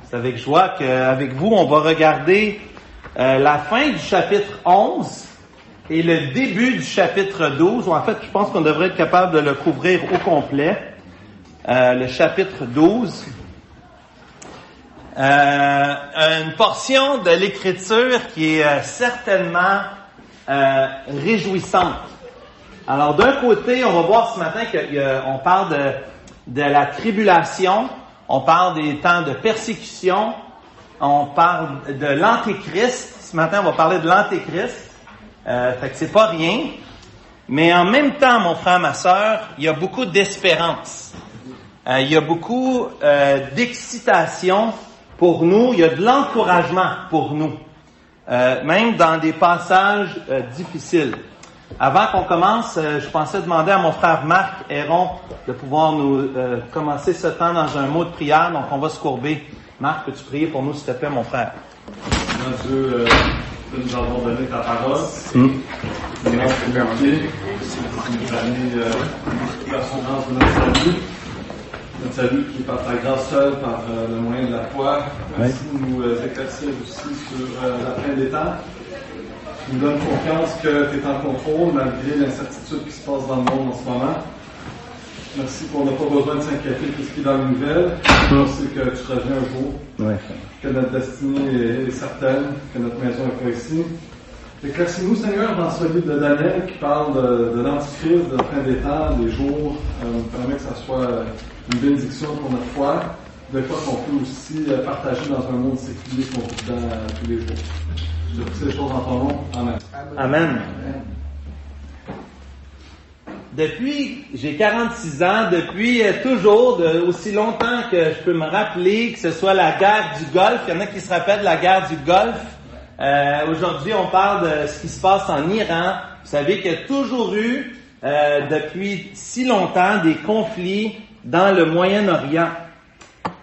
C'est avec joie qu'avec vous, on va regarder la fin du chapitre 11 et le début du chapitre 12. En fait, je pense qu'on devrait être capable de le couvrir au complet. Le chapitre 12. Une portion de l'Écriture qui est certainement réjouissante. Alors, d'un côté, on va voir ce matin qu'on parle de la tribulation, on parle des temps de persécution, on parle de l'Antéchrist. Ce matin, on va parler de l'Antéchrist. Fait que c'est pas rien. Mais en même temps, mon frère, ma sœur, il y a beaucoup d'espérance. Il y a beaucoup d'excitation pour nous. Il y a de l'encouragement pour nous. Même dans des passages difficiles. Avant qu'on commence, je pensais demander à mon frère Marc Héron de pouvoir nous commencer ce temps dans un mot de prière. Donc, on va se courber. Marc, peux-tu prier pour nous, s'il te plaît, mon frère? Mon Dieu, nous avons donné ta parole. Merci pour l'amitié. Tu nous as mis l'assurance de notre salut. Notre salut qui est par ta grâce seule, par le moyen de la foi. Merci de nous éclaircir aussi sur la fin des temps. Tu nous donnes confiance que tu es en contrôle malgré l'incertitude qui se passe dans le monde en ce moment. Merci qu'on n'a pas besoin de s'inquiéter de ce qui est dans les nouvelles. On sait que tu reviens un jour, que notre destinée est certaine, que notre maison n'est pas ici. Éclaircis-nous, Seigneur, dans ce livre de Daniel qui parle de l'Antichrist, de la fin des temps, des jours. Permet que ça soit une bénédiction pour notre foi. Des fois qu'on peut aussi partager dans un monde séculier qu'on vit dans tous les jours. Je prie ces choses en ton nom. Amen. Amen. Depuis, j'ai 46 ans, depuis toujours, aussi longtemps que je peux me rappeler, que ce soit la guerre du Golfe, il y en a qui se rappellent de la guerre du Golfe. Aujourd'hui, on parle de ce qui se passe en Iran. Vous savez qu'il y a toujours eu, depuis si longtemps, des conflits dans le Moyen-Orient.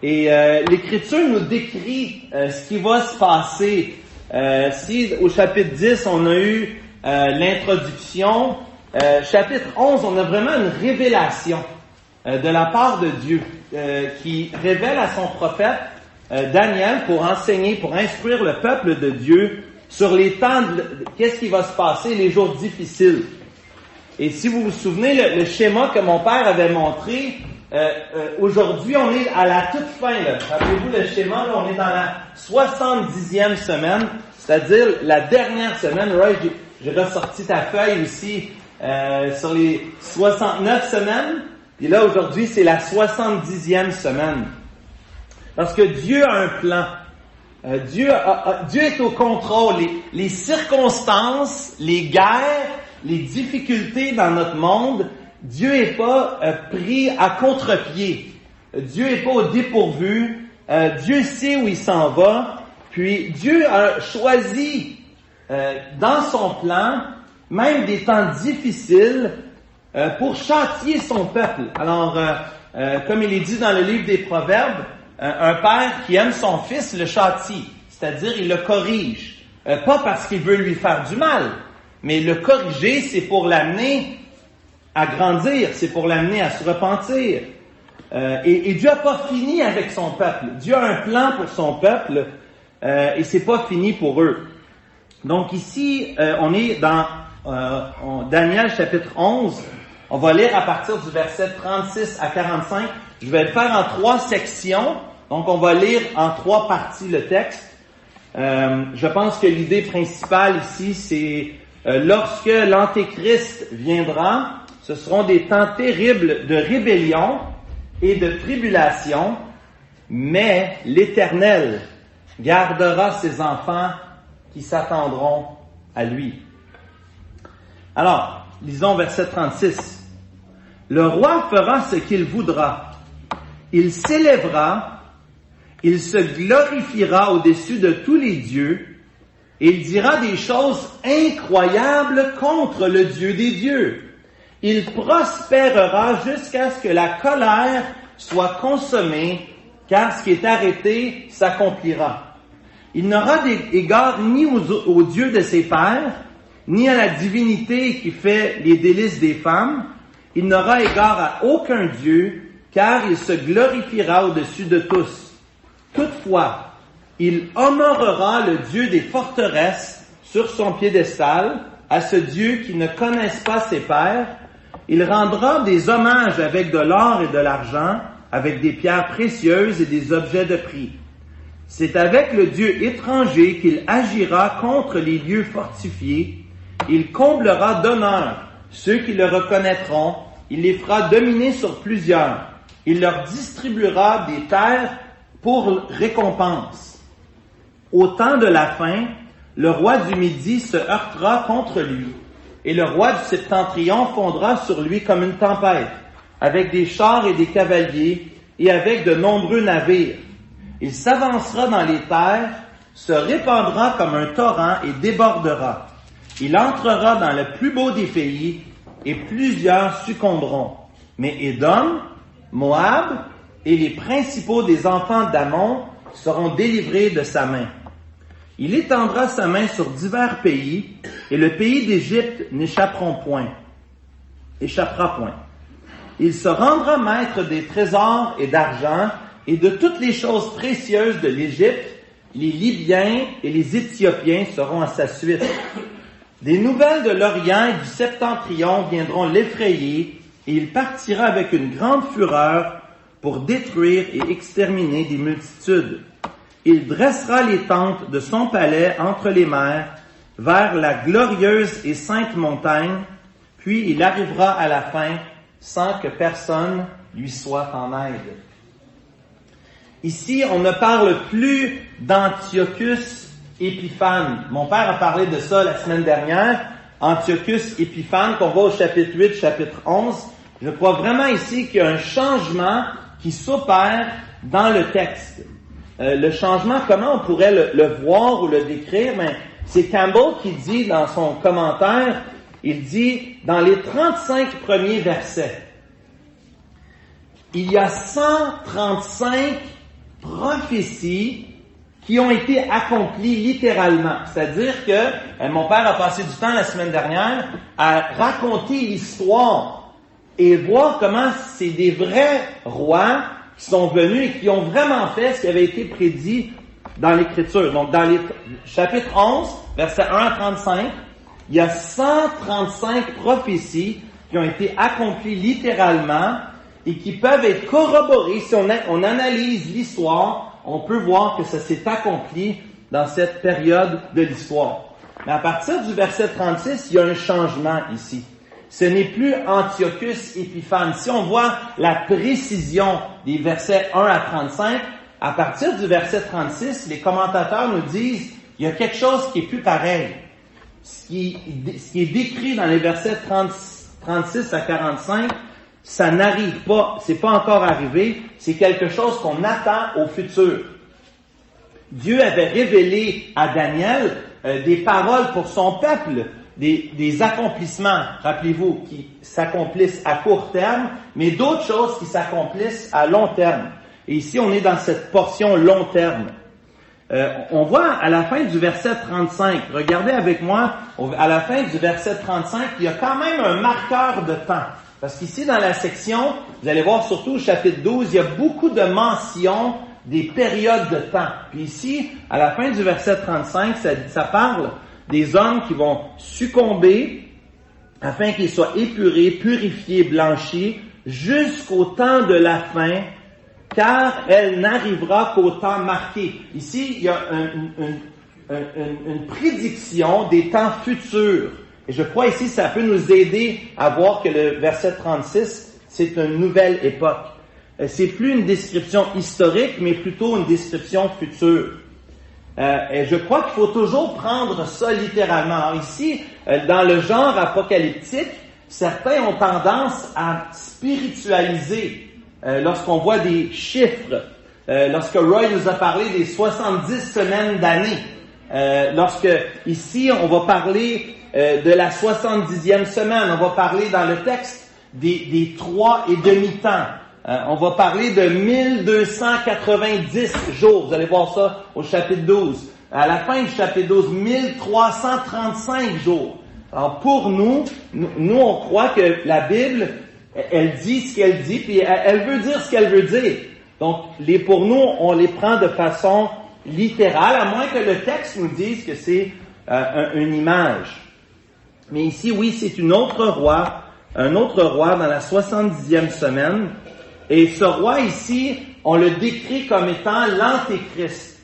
Et l'Écriture nous décrit ce qui va se passer. Si au chapitre 10, on a eu l'introduction, chapitre 11, on a vraiment une révélation de la part de Dieu qui révèle à son prophète Daniel pour enseigner, pour instruire le peuple de Dieu sur les temps, qu'est-ce qui va se passer, les jours difficiles. Et si vous vous souvenez, le schéma que mon père avait montré, aujourd'hui, on est à la toute fin. Rappelez-vous le schéma, là, on est dans la 70e semaine, c'est-à-dire la dernière semaine. Roy, j'ai ressorti ta feuille aussi sur les 69 semaines. Et là, aujourd'hui, c'est la 70e semaine. Parce que Dieu a un plan. Dieu est au contrôle. Les circonstances, les guerres, les difficultés dans notre monde, Dieu n'est pas pris à contre-pied. Dieu n'est pas au dépourvu. Dieu sait où il s'en va. Puis Dieu a choisi dans son plan, même des temps difficiles, pour châtier son peuple. Alors, comme il est dit dans le livre des Proverbes, un père qui aime son fils le châtie, c'est-à-dire il le corrige. Pas parce qu'il veut lui faire du mal, mais le corriger, c'est pour l'amener à grandir, c'est pour l'amener à se repentir. Et Dieu n'a pas fini avec son peuple. Dieu a un plan pour son peuple et c'est pas fini pour eux. Donc ici, on est dans Daniel chapitre 11. On va lire à partir du verset 36 à 45. Je vais le faire en 3 sections. Donc on va lire en 3 parties le texte. Je pense que l'idée principale ici, c'est lorsque l'Antéchrist viendra, ce seront des temps terribles de rébellion et de tribulation, mais l'Éternel gardera ses enfants qui s'attendront à lui. Alors, lisons verset 36. Le roi fera ce qu'il voudra. Il s'élèvera, il se glorifiera au-dessus de tous les dieux, et il dira des choses incroyables contre le Dieu des dieux. Il prospérera jusqu'à ce que la colère soit consommée, car ce qui est arrêté s'accomplira. Il n'aura d'égard ni au Dieu de ses pères, ni à la divinité qui fait les délices des femmes. Il n'aura égard à aucun Dieu, car il se glorifiera au-dessus de tous. Toutefois, il honorera le Dieu des forteresses sur son piédestal, à ce Dieu qui ne connaisse pas ses pères. Il rendra des hommages avec de l'or et de l'argent, avec des pierres précieuses et des objets de prix. C'est avec le Dieu étranger qu'il agira contre les lieux fortifiés. Il comblera d'honneur ceux qui le reconnaîtront. Il les fera dominer sur plusieurs. Il leur distribuera des terres pour récompense. Au temps de la fin, le roi du Midi se heurtera contre lui, et le roi du Septentrion fondra sur lui comme une tempête, avec des chars et des cavaliers, et avec de nombreux navires. Il s'avancera dans les terres, se répandra comme un torrent et débordera. Il entrera dans le plus beau des pays, et plusieurs succomberont. Mais Édom, Moab et les principaux des enfants d'Ammon seront délivrés de sa main. Il étendra sa main sur divers pays, et le pays d'Égypte n'échappera point. Il se rendra maître des trésors et d'argent, et de toutes les choses précieuses de l'Égypte. Les Libyens et les Éthiopiens seront à sa suite. Des nouvelles de l'Orient et du Septentrion viendront l'effrayer, et il partira avec une grande fureur pour détruire et exterminer des multitudes. Il dressera les tentes de son palais entre les mers, vers la glorieuse et sainte montagne, puis il arrivera à la fin sans que personne lui soit en aide. Ici, on ne parle plus d'Antiochus Épiphane. Mon père a parlé de ça la semaine dernière. Antiochus Épiphane, qu'on voit au chapitre 8, chapitre 11. Je crois vraiment ici qu'il y a un changement qui s'opère dans le texte. Le changement, comment on pourrait le voir ou le décrire? Mais c'est Campbell qui dit dans son commentaire, il dit, dans les 35 premiers versets, il y a 135 prophéties qui ont été accomplies littéralement. C'est-à-dire que mon père a passé du temps la semaine dernière à raconter l'histoire et voir comment c'est des vrais rois qui sont venus et qui ont vraiment fait ce qui avait été prédit dans l'Écriture. Donc, dans les chapitre 11, versets 1 à 35, il y a 135 prophéties qui ont été accomplies littéralement et qui peuvent être corroborées. Si on analyse l'histoire, on peut voir que ça s'est accompli dans cette période de l'histoire. Mais à partir du verset 36, il y a un changement ici. Ce n'est plus Antiochus Épiphane. Si on voit la précision des versets 1 à 35, à partir du verset 36, les commentateurs nous disent il y a quelque chose qui est plus pareil. Ce qui est décrit dans les versets 36 à 45, ça n'arrive pas, c'est pas encore arrivé, c'est quelque chose qu'on attend au futur. Dieu avait révélé à Daniel des paroles pour son peuple, des accomplissements, rappelez-vous, qui s'accomplissent à court terme, mais d'autres choses qui s'accomplissent à long terme. Et ici, on est dans cette portion long terme. On voit à la fin du verset 35, regardez avec moi, à la fin du verset 35, il y a quand même un marqueur de temps. Parce qu'ici, dans la section, vous allez voir surtout au chapitre 12, il y a beaucoup de mentions des périodes de temps. Puis ici, à la fin du verset 35, ça parle des hommes qui vont succomber afin qu'ils soient épurés, purifiés, blanchis, jusqu'au temps de la fin, car elle n'arrivera qu'au temps marqué. Ici, il y a une prédiction des temps futurs. Et je crois ici, ça peut nous aider à voir que le verset 36, c'est une nouvelle époque. C'est plus une description historique, mais plutôt une description future. Et je crois qu'il faut toujours prendre ça littéralement. Alors ici, dans le genre apocalyptique, certains ont tendance à spiritualiser lorsqu'on voit des chiffres. Lorsque Roy nous a parlé des 70 semaines d'année. Lorsque ici, on va parler de la 70e semaine. On va parler dans le texte des 3 et demi-temps. On va parler de 1290 jours. Vous allez voir ça au chapitre 12. À la fin du chapitre 12, 1335 jours. Alors pour nous, on croit que la Bible, elle dit ce qu'elle dit, puis elle veut dire ce qu'elle veut dire. Donc, pour nous, on les prend de façon littérale, à moins que le texte nous dise que c'est une image. Mais ici, oui, c'est un autre roi dans la 70e semaine. Et ce roi ici, on le décrit comme étant l'Antéchrist.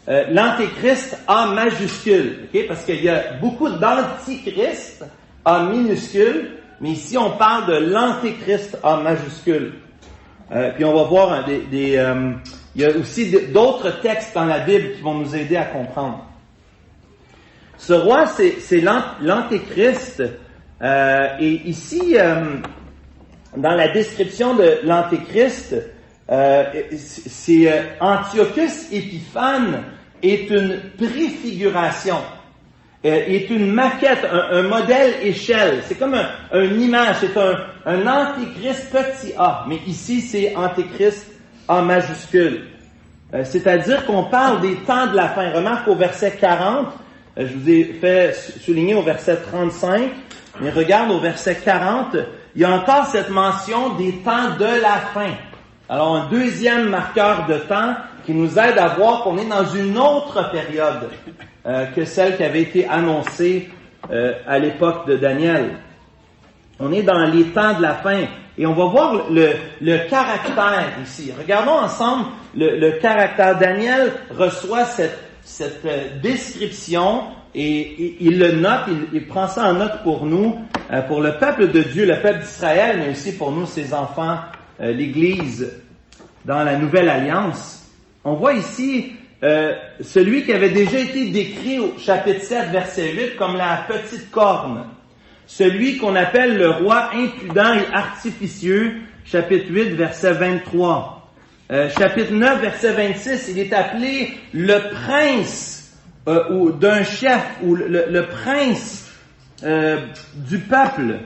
L'Antéchrist A majuscule, okay? Parce qu'il y a beaucoup d'Antichrist A minuscule, mais ici on parle de l'Antéchrist A majuscule. Puis on va voir il y a aussi d'autres textes dans la Bible qui vont nous aider à comprendre. Ce roi, c'est l'Antéchrist. Et ici, dans la description de l'Antéchrist, c'est Antiochus Épiphane est une préfiguration, est une maquette, un modèle échelle. C'est comme une image, c'est un Antéchrist petit a, mais ici c'est Antéchrist A majuscule. C'est-à-dire qu'on parle des temps de la fin. Remarque au verset 40, je vous ai fait souligner au verset 35, mais regarde au verset 40, il y a encore cette mention des temps de la fin. Alors, un deuxième marqueur de temps qui nous aide à voir qu'on est dans une autre période que celle qui avait été annoncée à l'époque de Daniel. On est dans les temps de la fin. Et on va voir le caractère ici. Regardons ensemble le caractère. Daniel reçoit cette description et il le note, il prend ça en note pour nous, pour le peuple de Dieu, le peuple d'Israël, mais aussi pour nous, ses enfants, l'Église, dans la Nouvelle Alliance. On voit ici celui qui avait déjà été décrit au chapitre 7, verset 8, comme la petite corne. Celui qu'on appelle le roi impudent et artificieux, chapitre 8, verset 23. Chapitre 9, verset 26, il est appelé le prince ou d'un chef, ou le prince du peuple.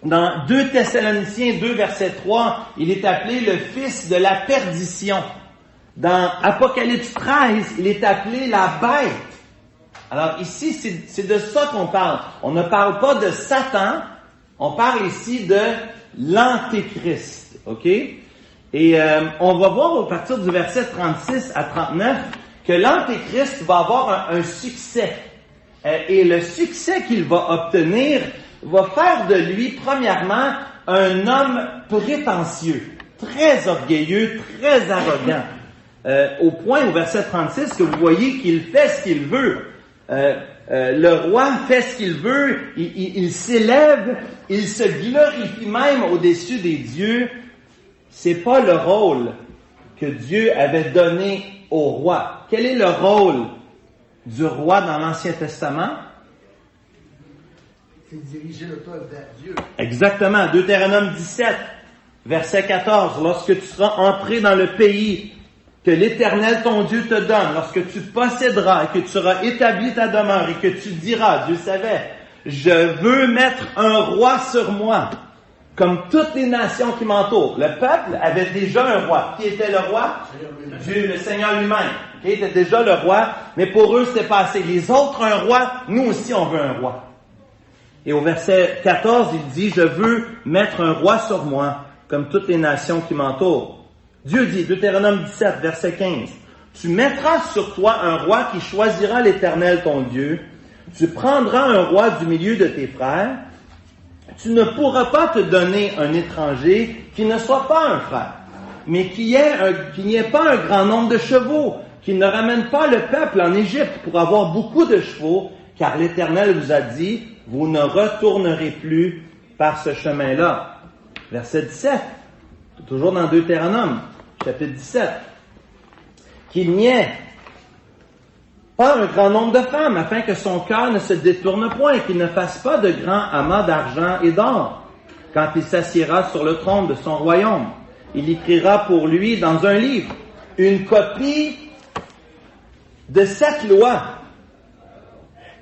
Dans 2 Thessaloniciens 2, verset 3, il est appelé le fils de la perdition. Dans Apocalypse 13, il est appelé la bête. Alors ici, c'est de ça qu'on parle. On ne parle pas de Satan, on parle ici de l'Antéchrist. OK? Et on va voir à partir du verset 36 à 39 que l'Antéchrist va avoir un succès. Et le succès qu'il va obtenir va faire de lui, premièrement, un homme prétentieux, très orgueilleux, très arrogant. Au point, au verset 36, que vous voyez qu'il fait ce qu'il veut. Le roi fait ce qu'il veut, il s'élève, il se glorifie même au-dessus des dieux. C'est pas le rôle que Dieu avait donné au roi. Quel est le rôle du roi dans l'Ancien Testament? C'est diriger le peuple vers Dieu. Exactement. Deutéronome 17, verset 14. Lorsque tu seras entré dans le pays que l'Éternel ton Dieu te donne, lorsque tu posséderas et que tu auras établi ta demeure et que tu diras, Dieu savait, je veux mettre un roi sur moi, comme toutes les nations qui m'entourent. Le peuple avait déjà un roi. Qui était le roi? Dieu, le Seigneur lui-même. Qui était déjà le roi, mais pour eux, c'était pas assez. Les autres, un roi, nous aussi, on veut un roi. Et au verset 14, il dit, je veux mettre un roi sur moi, comme toutes les nations qui m'entourent. Dieu dit, Deutéronome 17, verset 15, tu mettras sur toi un roi qui choisira l'Éternel ton Dieu, tu prendras un roi du milieu de tes frères, tu ne pourras pas te donner un étranger qui ne soit pas un frère, mais qu'il n'y ait pas un grand nombre de chevaux, qui ne ramène pas le peuple en Égypte pour avoir beaucoup de chevaux, car l'Éternel vous a dit, vous ne retournerez plus par ce chemin-là. Verset 17, toujours dans Deutéronome, chapitre 17. Qu'il n'y ait pas un grand nombre de femmes, afin que son cœur ne se détourne point, et qu'il ne fasse pas de grands amas d'argent et d'or, quand il s'assiera sur le trône de son royaume. Il écrira pour lui dans un livre une copie de cette loi,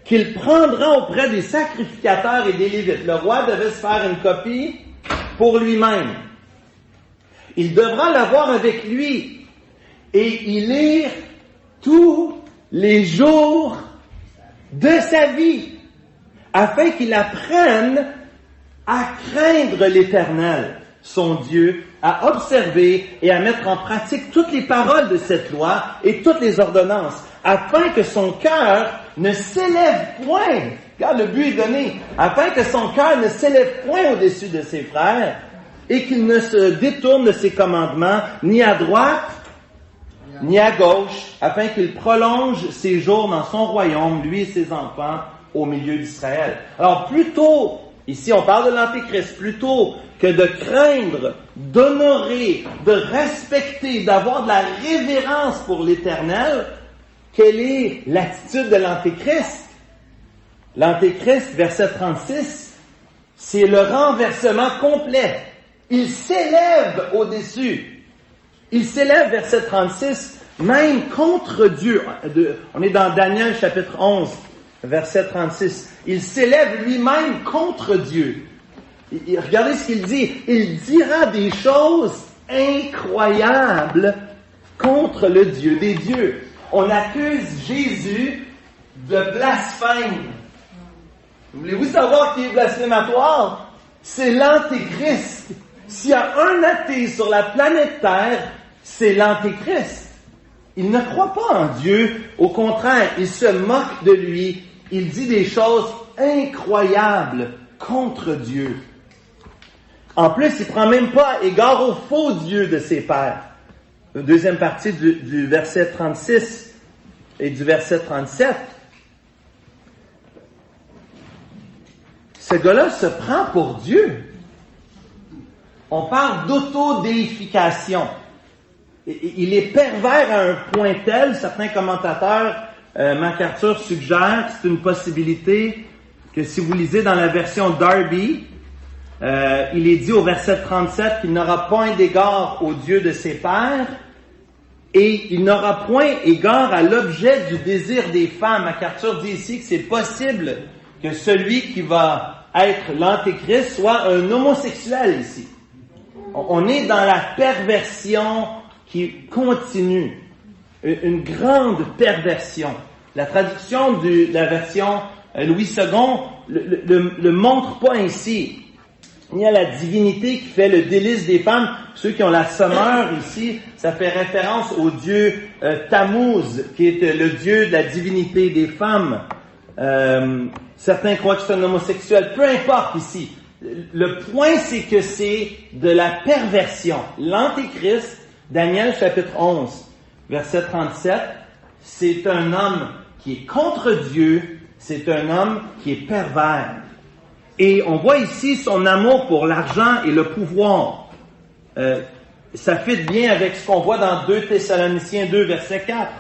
qu'il prendra auprès des sacrificateurs et des Lévites. Le roi devait se faire une copie pour lui-même. Il devra l'avoir avec lui et y lire tous les jours de sa vie, afin qu'il apprenne à craindre l'Éternel son Dieu, à observer et à mettre en pratique toutes les paroles de cette loi et toutes les ordonnances, afin que son cœur ne s'élève point. Regarde, le but est donné. Afin que son cœur ne s'élève point au-dessus de ses frères et qu'il ne se détourne de ses commandements, ni à droite, ni à gauche, afin qu'il prolonge ses jours dans son royaume, lui et ses enfants, au milieu d'Israël. Alors, plutôt, ici on parle de l'Antéchrist, plutôt que de craindre, d'honorer, de respecter, d'avoir de la révérence pour l'Éternel, quelle est l'attitude de l'Antéchrist? L'Antéchrist, verset 36, c'est le renversement complet. Il s'élève au-dessus. Il s'élève, verset 36, même contre Dieu. On est dans Daniel chapitre 11, verset 36. Il s'élève lui-même contre Dieu. Regardez ce qu'il dit. Il dira des choses incroyables contre le Dieu des dieux. On accuse Jésus de blasphème. Voulez-vous savoir qui est blasphématoire? C'est l'Antéchrist. S'il y a un athée sur la planète Terre, c'est l'Antéchrist. Il ne croit pas en Dieu. Au contraire, il se moque de lui. Il dit des choses incroyables contre Dieu. En plus, il ne prend même pas égard au faux Dieu de ses pères. La deuxième partie du verset 36 et du verset 37. Ce gars-là se prend pour Dieu. On parle d'autodéification. Il est pervers à un point tel, certains commentateurs, MacArthur suggère que c'est une possibilité que si vous lisez dans la version Darby, il est dit au verset 37 qu'il n'aura point d'égard au Dieu de ses pères et il n'aura point égard à l'objet du désir des femmes. MacArthur dit ici que c'est possible que celui qui va être l'Antéchrist soit un homosexuel ici. On est dans la perversion qui continue, une grande perversion. La traduction de la version Louis II le montre pas ainsi. Il y a la divinité qui fait le délice des femmes. Ceux qui ont la sommeur ici, ça fait référence au dieu Tammuz, qui est le dieu de la divinité des femmes. Certains croient que c'est un homosexuel. Peu importe ici. Le point, c'est que c'est de la perversion. L'Antéchrist, Daniel chapitre 11, verset 37, c'est un homme qui est contre Dieu, c'est un homme qui est pervers. Et on voit ici son amour pour l'argent et le pouvoir. Ça fit bien avec ce qu'on voit dans 2 Thessaloniciens 2, verset 4.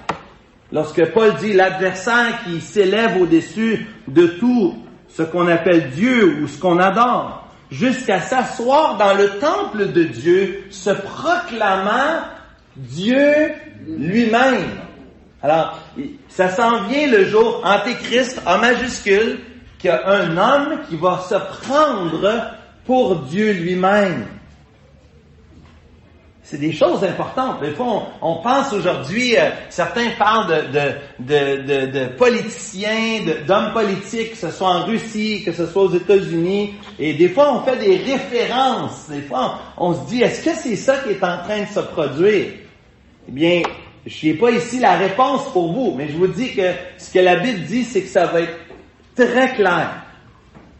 Lorsque Paul dit l'adversaire qui s'élève au-dessus de tout ce qu'on appelle Dieu ou ce qu'on adore, jusqu'à s'asseoir dans le temple de Dieu, se proclamant Dieu lui-même. Alors, ça s'en vient le jour Antéchrist, A majuscule, qu'il y a un homme qui va se prendre pour Dieu lui-même. C'est des choses importantes. Des fois, on pense aujourd'hui, certains parlent de politiciens, d'hommes politiques, que ce soit en Russie, que ce soit aux États-Unis, et des fois, on fait des références. Des fois, on se dit, est-ce que c'est ça qui est en train de se produire? Eh bien, je n'ai pas ici la réponse pour vous, mais je vous dis que ce que la Bible dit, c'est que ça va être très clair.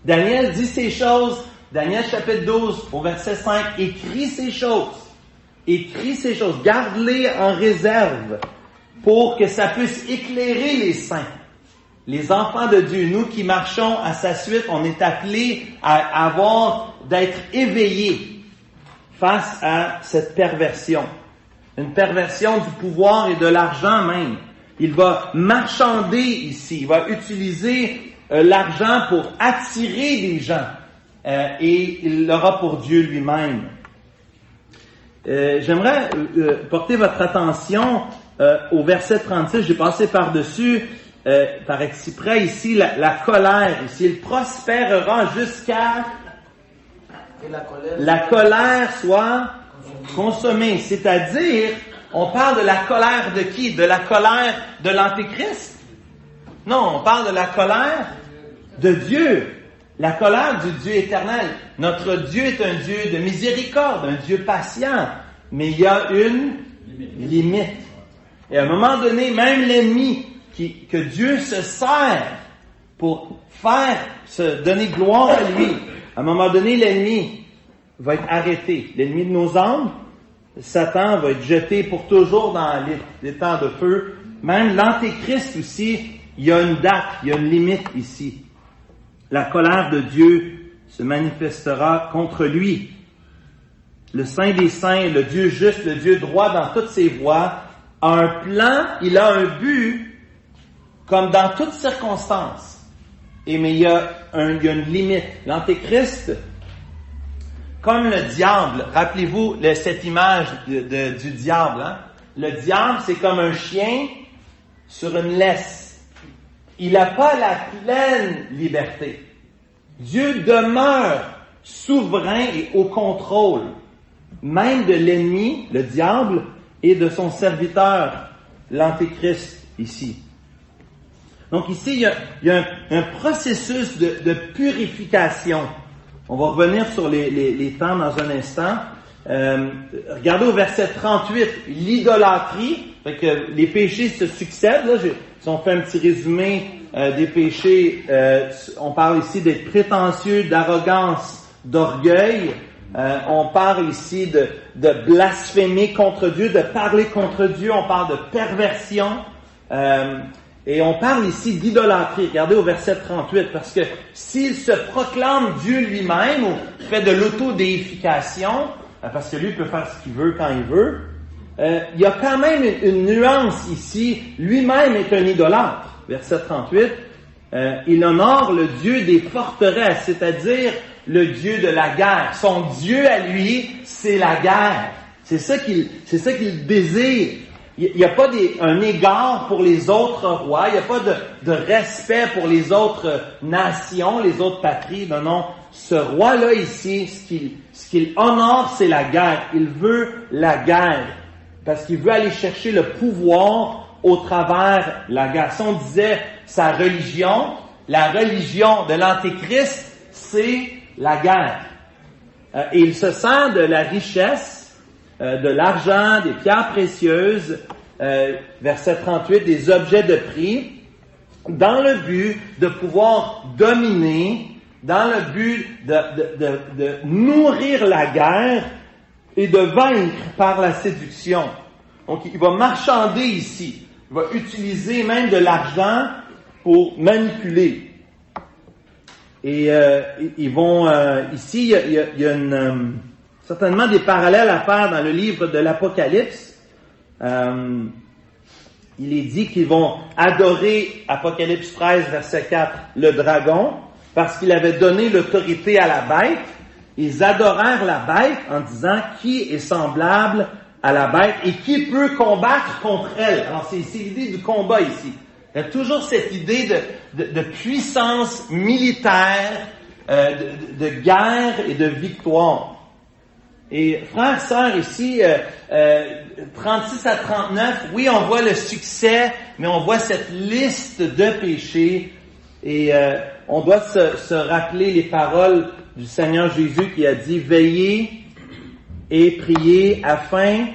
Daniel dit ces choses, Daniel chapitre 12, au verset 5, écrit ces choses. Écris ces choses, garde-les en réserve pour que ça puisse éclairer les saints, les enfants de Dieu. Nous qui marchons à sa suite, on est appelés d'être éveillés face à cette perversion. Une perversion du pouvoir et de l'argent même. Il va marchander ici, il va utiliser l'argent pour attirer des gens et il l'aura pour Dieu lui-même. J'aimerais porter votre attention au verset 36, j'ai passé par-dessus, par exprès ici, la colère. Ici, il prospérera jusqu'à la colère soit consommée. C'est-à-dire, on parle de la colère de qui? De la colère de l'Antéchrist? Non, on parle de la colère de Dieu. La colère du Dieu éternel. Notre Dieu est un Dieu de miséricorde, un Dieu patient, mais il y a une limite. Et à un moment donné, même l'ennemi que Dieu se sert pour se donner gloire à lui, à un moment donné, l'ennemi va être arrêté. L'ennemi de nos âmes, Satan, va être jeté pour toujours dans les temps de feu. Même l'Antéchrist aussi, il y a une date, il y a une limite ici. La colère de Dieu se manifestera contre lui. Le Saint des Saints, le Dieu juste, le Dieu droit dans toutes ses voies, a un plan, il a un but, comme dans toutes circonstances. Mais il y a une limite. L'Antéchrist, comme le diable, rappelez-vous cette image du diable. Hein? Le diable, c'est comme un chien sur une laisse. Il n'a pas la pleine liberté. Dieu demeure souverain et au contrôle, même de l'ennemi, le diable, et de son serviteur, l'Antéchrist, ici. Donc ici, il y a un processus de purification. On va revenir sur les temps dans un instant. Regardez au verset 38, l'idolâtrie, fait que les péchés se succèdent. Là, si on fait un petit résumé des péchés, on parle ici d'être prétentieux, d'arrogance, d'orgueil. On parle ici de blasphémer contre Dieu, de parler contre Dieu. On parle de perversion. Et on parle ici d'idolâtrie. Regardez au verset 38, parce que s'il se proclame Dieu lui-même, ou fait de l'autodéification, parce que lui peut faire ce qu'il veut quand il veut, il y a quand même une nuance ici. Lui-même est un idolâtre. Verset 38, il honore le Dieu des forteresses, c'est-à-dire le Dieu de la guerre. Son Dieu à lui, c'est la guerre. C'est ça qu'il désire. Il n'y a pas un égard pour les autres rois, il n'y a pas de respect pour les autres nations, les autres patries. Non. Ce roi-là ici, ce qu'il honore, c'est la guerre. Il veut la guerre parce qu'il veut aller chercher le pouvoir au travers la guerre. Si on disait sa religion, la religion de l'Antéchrist, c'est la guerre. Et il se sert de la richesse, de l'argent, des pierres précieuses, verset 38, des objets de prix, dans le but de pouvoir dominer, dans le but de nourrir la guerre et de vaincre par la séduction. Donc, il va marchander ici. Il va utiliser même de l'argent pour manipuler. Et ils vont ici, il y a certainement des parallèles à faire dans le livre de l'Apocalypse. Il est dit qu'ils vont adorer, Apocalypse 13, verset 4, le dragon, parce qu'il avait donné l'autorité à la bête. Ils adorèrent la bête en disant qui est semblable à la bête et qui peut combattre contre elle. Alors c'est l'idée du combat ici. Il y a toujours cette idée de puissance militaire, de guerre et de victoire. Et frères, sœurs, ici, 36 à 39, oui, on voit le succès, mais on voit cette liste de péchés. Et on doit se rappeler les paroles du Seigneur Jésus qui a dit « Veillez et priez afin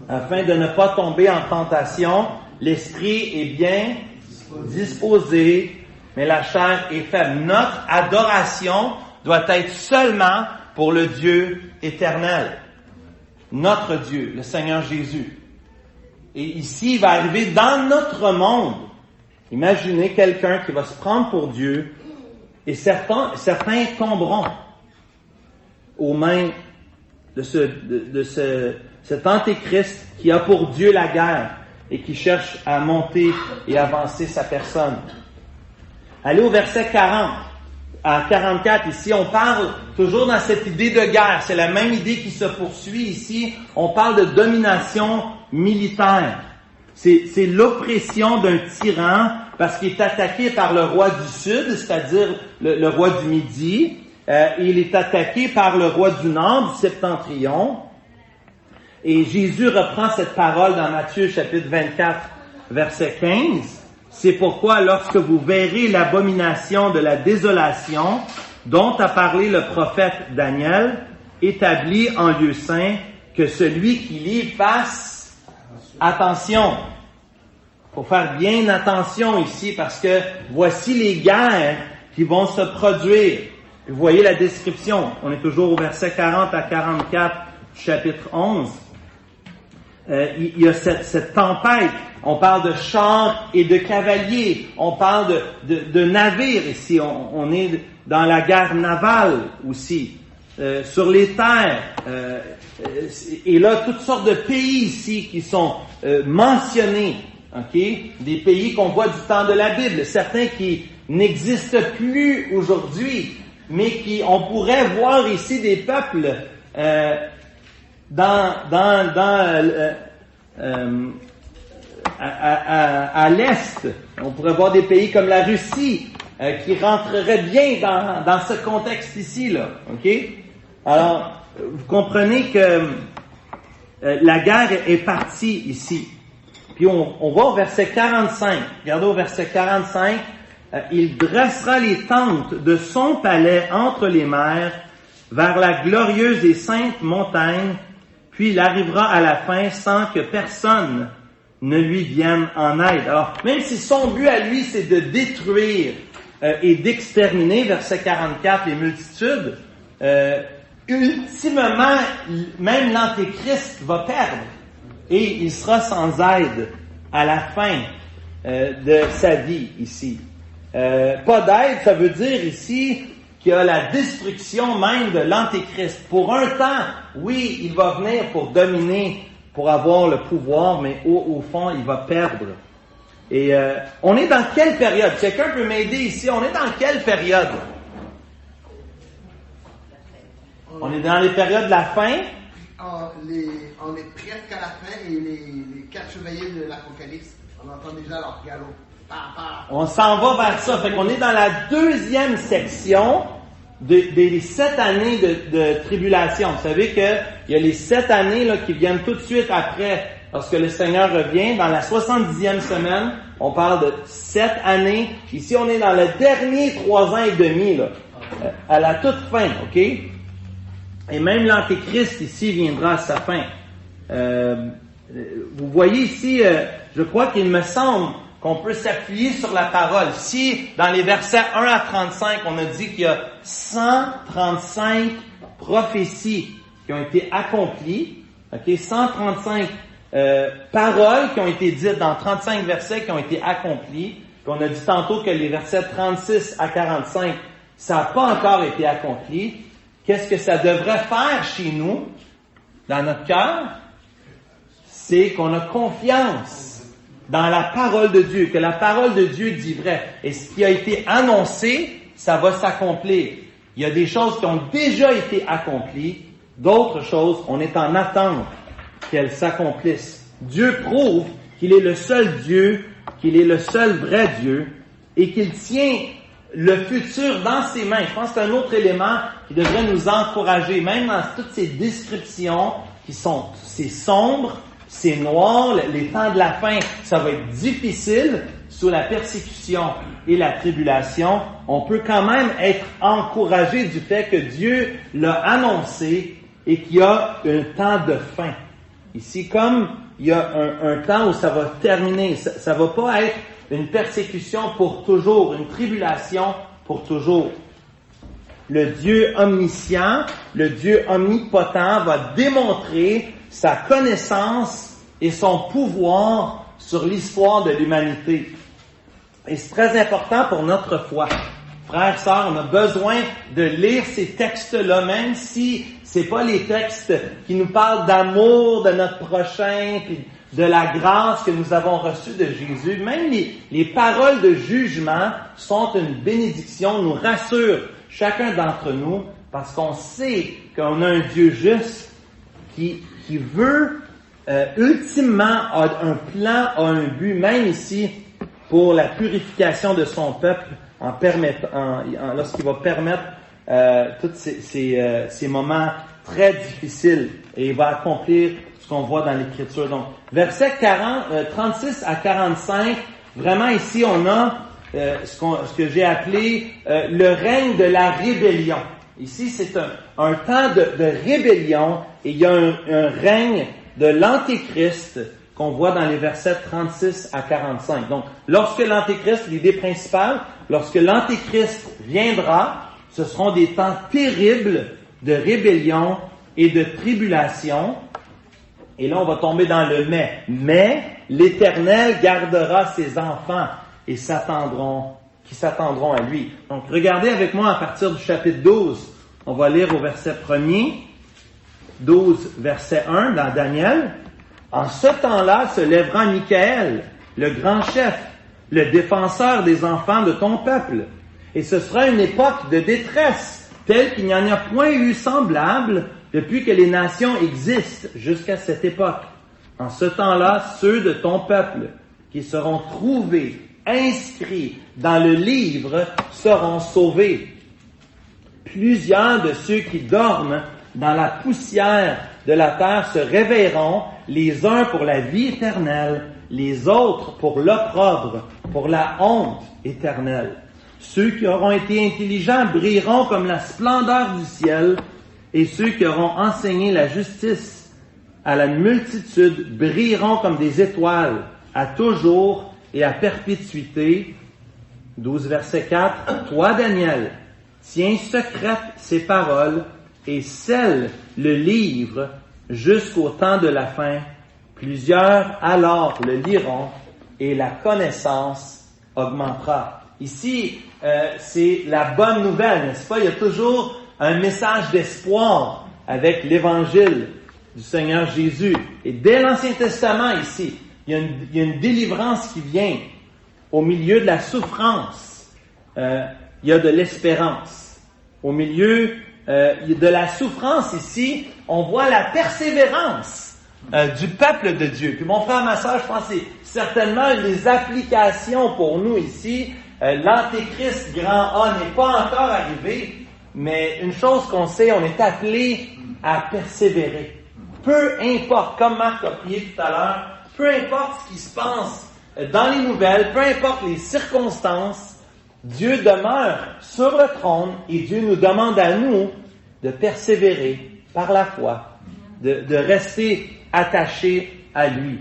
de ne pas tomber en tentation. L'esprit est bien disposé, mais la chair est faible. » Notre adoration doit être seulement pour le Dieu éternel. Notre Dieu, le Seigneur Jésus. Et ici, il va arriver dans notre monde. Imaginez quelqu'un qui va se prendre pour Dieu et certains tomberont aux mains de cet Antéchrist qui a pour Dieu la guerre et qui cherche à monter et avancer sa personne. Allez au verset 40. À 44, ici, on parle toujours dans cette idée de guerre. C'est la même idée qui se poursuit ici. On parle de domination militaire. C'est l'oppression d'un tyran parce qu'il est attaqué par le roi du Sud, c'est-à-dire le roi du Midi. Il est attaqué par le roi du Nord, du Septentrion. Et Jésus reprend cette parole dans Matthieu chapitre 24, verset 15. C'est pourquoi lorsque vous verrez l'abomination de la désolation dont a parlé le prophète Daniel, établi en lieu saint, que celui qui lit fasse attention. Faut faire bien attention ici parce que voici les guerres qui vont se produire. Vous voyez la description. On est toujours au verset 40 à 44 du chapitre 11. Il y a cette tempête. On parle de chars et de cavaliers. On parle de navires ici. On est dans la guerre navale aussi. Sur les terres. Et là, toutes sortes de pays ici qui sont mentionnés. Okay? Des pays qu'on voit du temps de la Bible. Certains qui n'existent plus aujourd'hui, mais on pourrait voir ici des peuples à l'est. On pourrait voir des pays comme la Russie qui rentreraient bien dans ce contexte ici là. Ok? Alors, vous comprenez que la guerre est partie ici. Puis on va au verset 45. Regardez au verset 45. Il dressera les tentes de son palais entre les mers, vers la glorieuse et sainte montagne, puis il arrivera à la fin sans que personne ne lui vienne en aide. Alors, même si son but à lui, c'est de détruire et d'exterminer, verset 44, les multitudes, ultimement, même l'Antéchrist va perdre et il sera sans aide à la fin de sa vie ici. Pas d'aide, ça veut dire ici qu'il y a la destruction même de l'Antéchrist. Pour un temps, oui, il va venir pour dominer, pour avoir le pouvoir, mais au fond, il va perdre. Et on est dans quelle période? Quelqu'un peut m'aider ici? On est dans quelle période? On est dans les périodes de la fin. On est presque à la fin et les 4 chevaliers de l'Apocalypse, on entend déjà leur galop. On s'en va vers ça. Fait qu'on est dans la deuxième section des 7 années de tribulation. Vous savez qu'il y a les 7 années là, qui viennent tout de suite après, lorsque le Seigneur revient. Dans la 70e semaine, on parle de 7 années. Ici, on est dans le dernier 3 ans et demi, là, à la toute fin, OK? Et même l'Antéchrist ici viendra à sa fin. Vous voyez ici, je crois qu'il me semble qu'on peut s'appuyer sur la parole. Si, dans les versets 1 à 35, on a dit qu'il y a 135 prophéties qui ont été accomplies, okay, 135 paroles qui ont été dites dans 35 versets qui ont été accomplies, puis on a dit tantôt que les versets 36 à 45, ça n'a pas encore été accompli. Qu'est-ce que ça devrait faire chez nous, dans notre cœur? C'est qu'on a confiance dans la parole de Dieu, que la parole de Dieu dit vrai. Et ce qui a été annoncé, ça va s'accomplir. Il y a des choses qui ont déjà été accomplies, d'autres choses, on est en attente qu'elles s'accomplissent. Dieu prouve qu'il est le seul Dieu, qu'il est le seul vrai Dieu, et qu'il tient le futur dans ses mains. Je pense que c'est un autre élément qui devrait nous encourager, même dans toutes ces descriptions qui sont, c'est sombre, c'est noir, les temps de la fin, ça va être difficile sous la persécution et la tribulation. On peut quand même être encouragé du fait que Dieu l'a annoncé et qu'il y a un temps de fin. Ici, comme il y a un temps où ça va terminer, ça va pas être une persécution pour toujours, une tribulation pour toujours. Le Dieu omniscient, le Dieu omnipotent va démontrer sa connaissance et son pouvoir sur l'histoire de l'humanité. Et c'est très important pour notre foi. Frères, sœurs, on a besoin de lire ces textes-là, même si c'est pas les textes qui nous parlent d'amour de notre prochain, puis de la grâce que nous avons reçue de Jésus. Même les paroles de jugement sont une bénédiction, nous rassurent chacun d'entre nous, parce qu'on sait qu'on a un Dieu juste qui veut ultimement a un plan, a un but, même ici, pour la purification de son peuple, lorsqu'il va permettre tous ces moments très difficiles, et il va accomplir ce qu'on voit dans l'Écriture. Donc, versets 36 à 45, vraiment ici, on a ce que j'ai appelé le règne de la rébellion. Ici, c'est un temps de rébellion et il y a un règne de l'Antéchrist qu'on voit dans les versets 36 à 45. Donc, lorsque l'Antéchrist, l'idée principale, lorsque l'Antéchrist viendra, ce seront des temps terribles de rébellion et de tribulation. Et là, on va tomber dans le mais. Mais l'Éternel gardera ses enfants et qui s'attendront à lui. Donc, regardez avec moi à partir du chapitre 12. On va lire au verset 1er, 12, verset 1 dans Daniel. En ce temps-là se lèvera Michaël, le grand chef, le défenseur des enfants de ton peuple. Et ce sera une époque de détresse, telle qu'il n'y en a point eu semblable depuis que les nations existent jusqu'à cette époque. En ce temps-là, ceux de ton peuple qui seront trouvés, inscrits dans le livre, seront sauvés. Plusieurs de ceux qui dorment dans la poussière de la terre se réveilleront, les uns pour la vie éternelle, les autres pour l'opprobre, pour la honte éternelle. Ceux qui auront été intelligents brilleront comme la splendeur du ciel, et ceux qui auront enseigné la justice à la multitude brilleront comme des étoiles, à toujours et à perpétuité. 12 verset 4. Toi, Daniel, tiens secrètes ces paroles et scelle le livre jusqu'au temps de la fin. Plusieurs alors le liront et la connaissance augmentera. Ici, c'est la bonne nouvelle, n'est-ce pas? Il y a toujours un message d'espoir avec l'évangile du Seigneur Jésus. Et dès l'Ancien Testament ici, il y a une délivrance qui vient au milieu de la souffrance. Il y a de l'espérance. Au milieu de la souffrance ici, on voit la persévérance du peuple de Dieu. Puis mon frère, ma sœur, je pense que c'est certainement une des applications pour nous ici. L'Antéchrist grand A n'est pas encore arrivé, mais une chose qu'on sait, on est appelé à persévérer. Peu importe, comme Marc a prié tout à l'heure, peu importe ce qui se passe dans les nouvelles, peu importe les circonstances, Dieu demeure sur le trône et Dieu nous demande à nous de persévérer par la foi, de rester attachés à lui.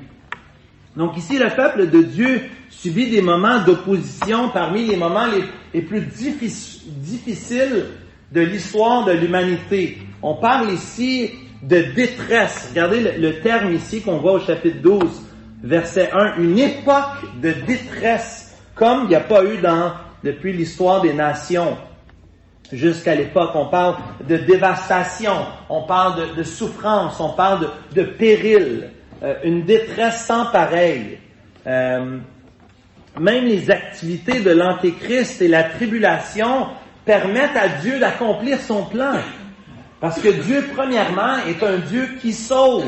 Donc ici, le peuple de Dieu subit des moments d'opposition parmi les moments les plus difficiles de l'histoire de l'humanité. On parle ici de détresse. Regardez le terme ici qu'on voit au chapitre 12, verset 1. Une époque de détresse, comme il n'y a pas eu depuis l'histoire des nations jusqu'à l'époque. On parle de dévastation, on parle de souffrance, on parle de péril, une détresse sans pareille. Même les activités de l'Antéchrist et la tribulation permettent à Dieu d'accomplir son plan. Parce que Dieu, premièrement, est un Dieu qui sauve.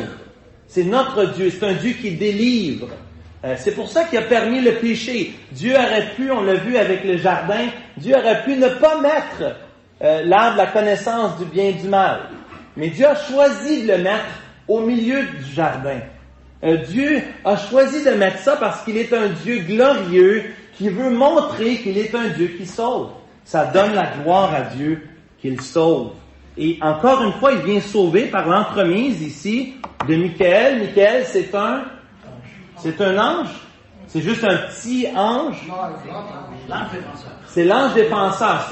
C'est notre Dieu, c'est un Dieu qui délivre. C'est pour ça qu'il a permis le péché. Dieu aurait pu, on l'a vu avec le jardin, Dieu aurait pu ne pas mettre l'arbre de la connaissance du bien et du mal. Mais Dieu a choisi de le mettre au milieu du jardin. Dieu a choisi de mettre ça parce qu'il est un Dieu glorieux qui veut montrer qu'il est un Dieu qui sauve. Ça donne la gloire à Dieu qu'il sauve. Et encore une fois, il vient sauver par l'entremise ici de Michaël. Michaël, c'est un ange? C'est juste un petit ange? L'ange défenseur. C'est l'ange défenseur.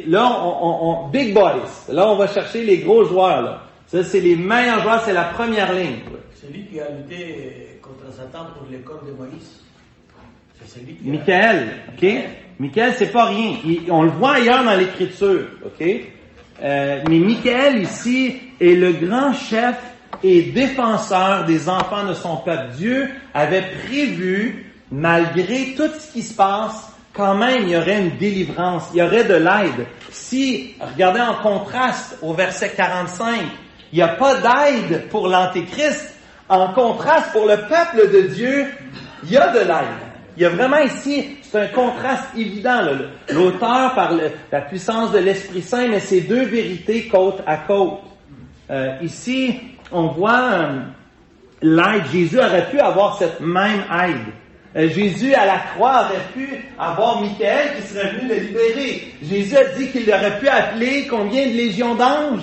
Là, big boys. Là, on va chercher les gros joueurs, là. Ça, c'est les meilleurs joueurs, c'est la première ligne. C'est lui qui a lutté contre Satan pour les corps de Moïse. C'est celui qui Michaël, ok? Michaël, c'est pas rien. On le voit ailleurs dans l'Écriture, ok? Mais Michaël, ici, est le grand chef et défenseur des enfants de son peuple. Dieu avait prévu, malgré tout ce qui se passe, quand même, il y aurait une délivrance, il y aurait de l'aide. Si, regardez en contraste au verset 45, il n'y a pas d'aide pour l'Antéchrist. En contraste, pour le peuple de Dieu, il y a de l'aide. Il y a vraiment ici, c'est un contraste évident. Là. L'auteur par la puissance de l'Esprit Saint met ces deux vérités côte à côte. Ici, on voit l'aide. Jésus aurait pu avoir cette même aide. Jésus, à la croix, aurait pu avoir Michael qui serait venu le libérer. Jésus a dit qu'il aurait pu appeler combien de légions d'anges?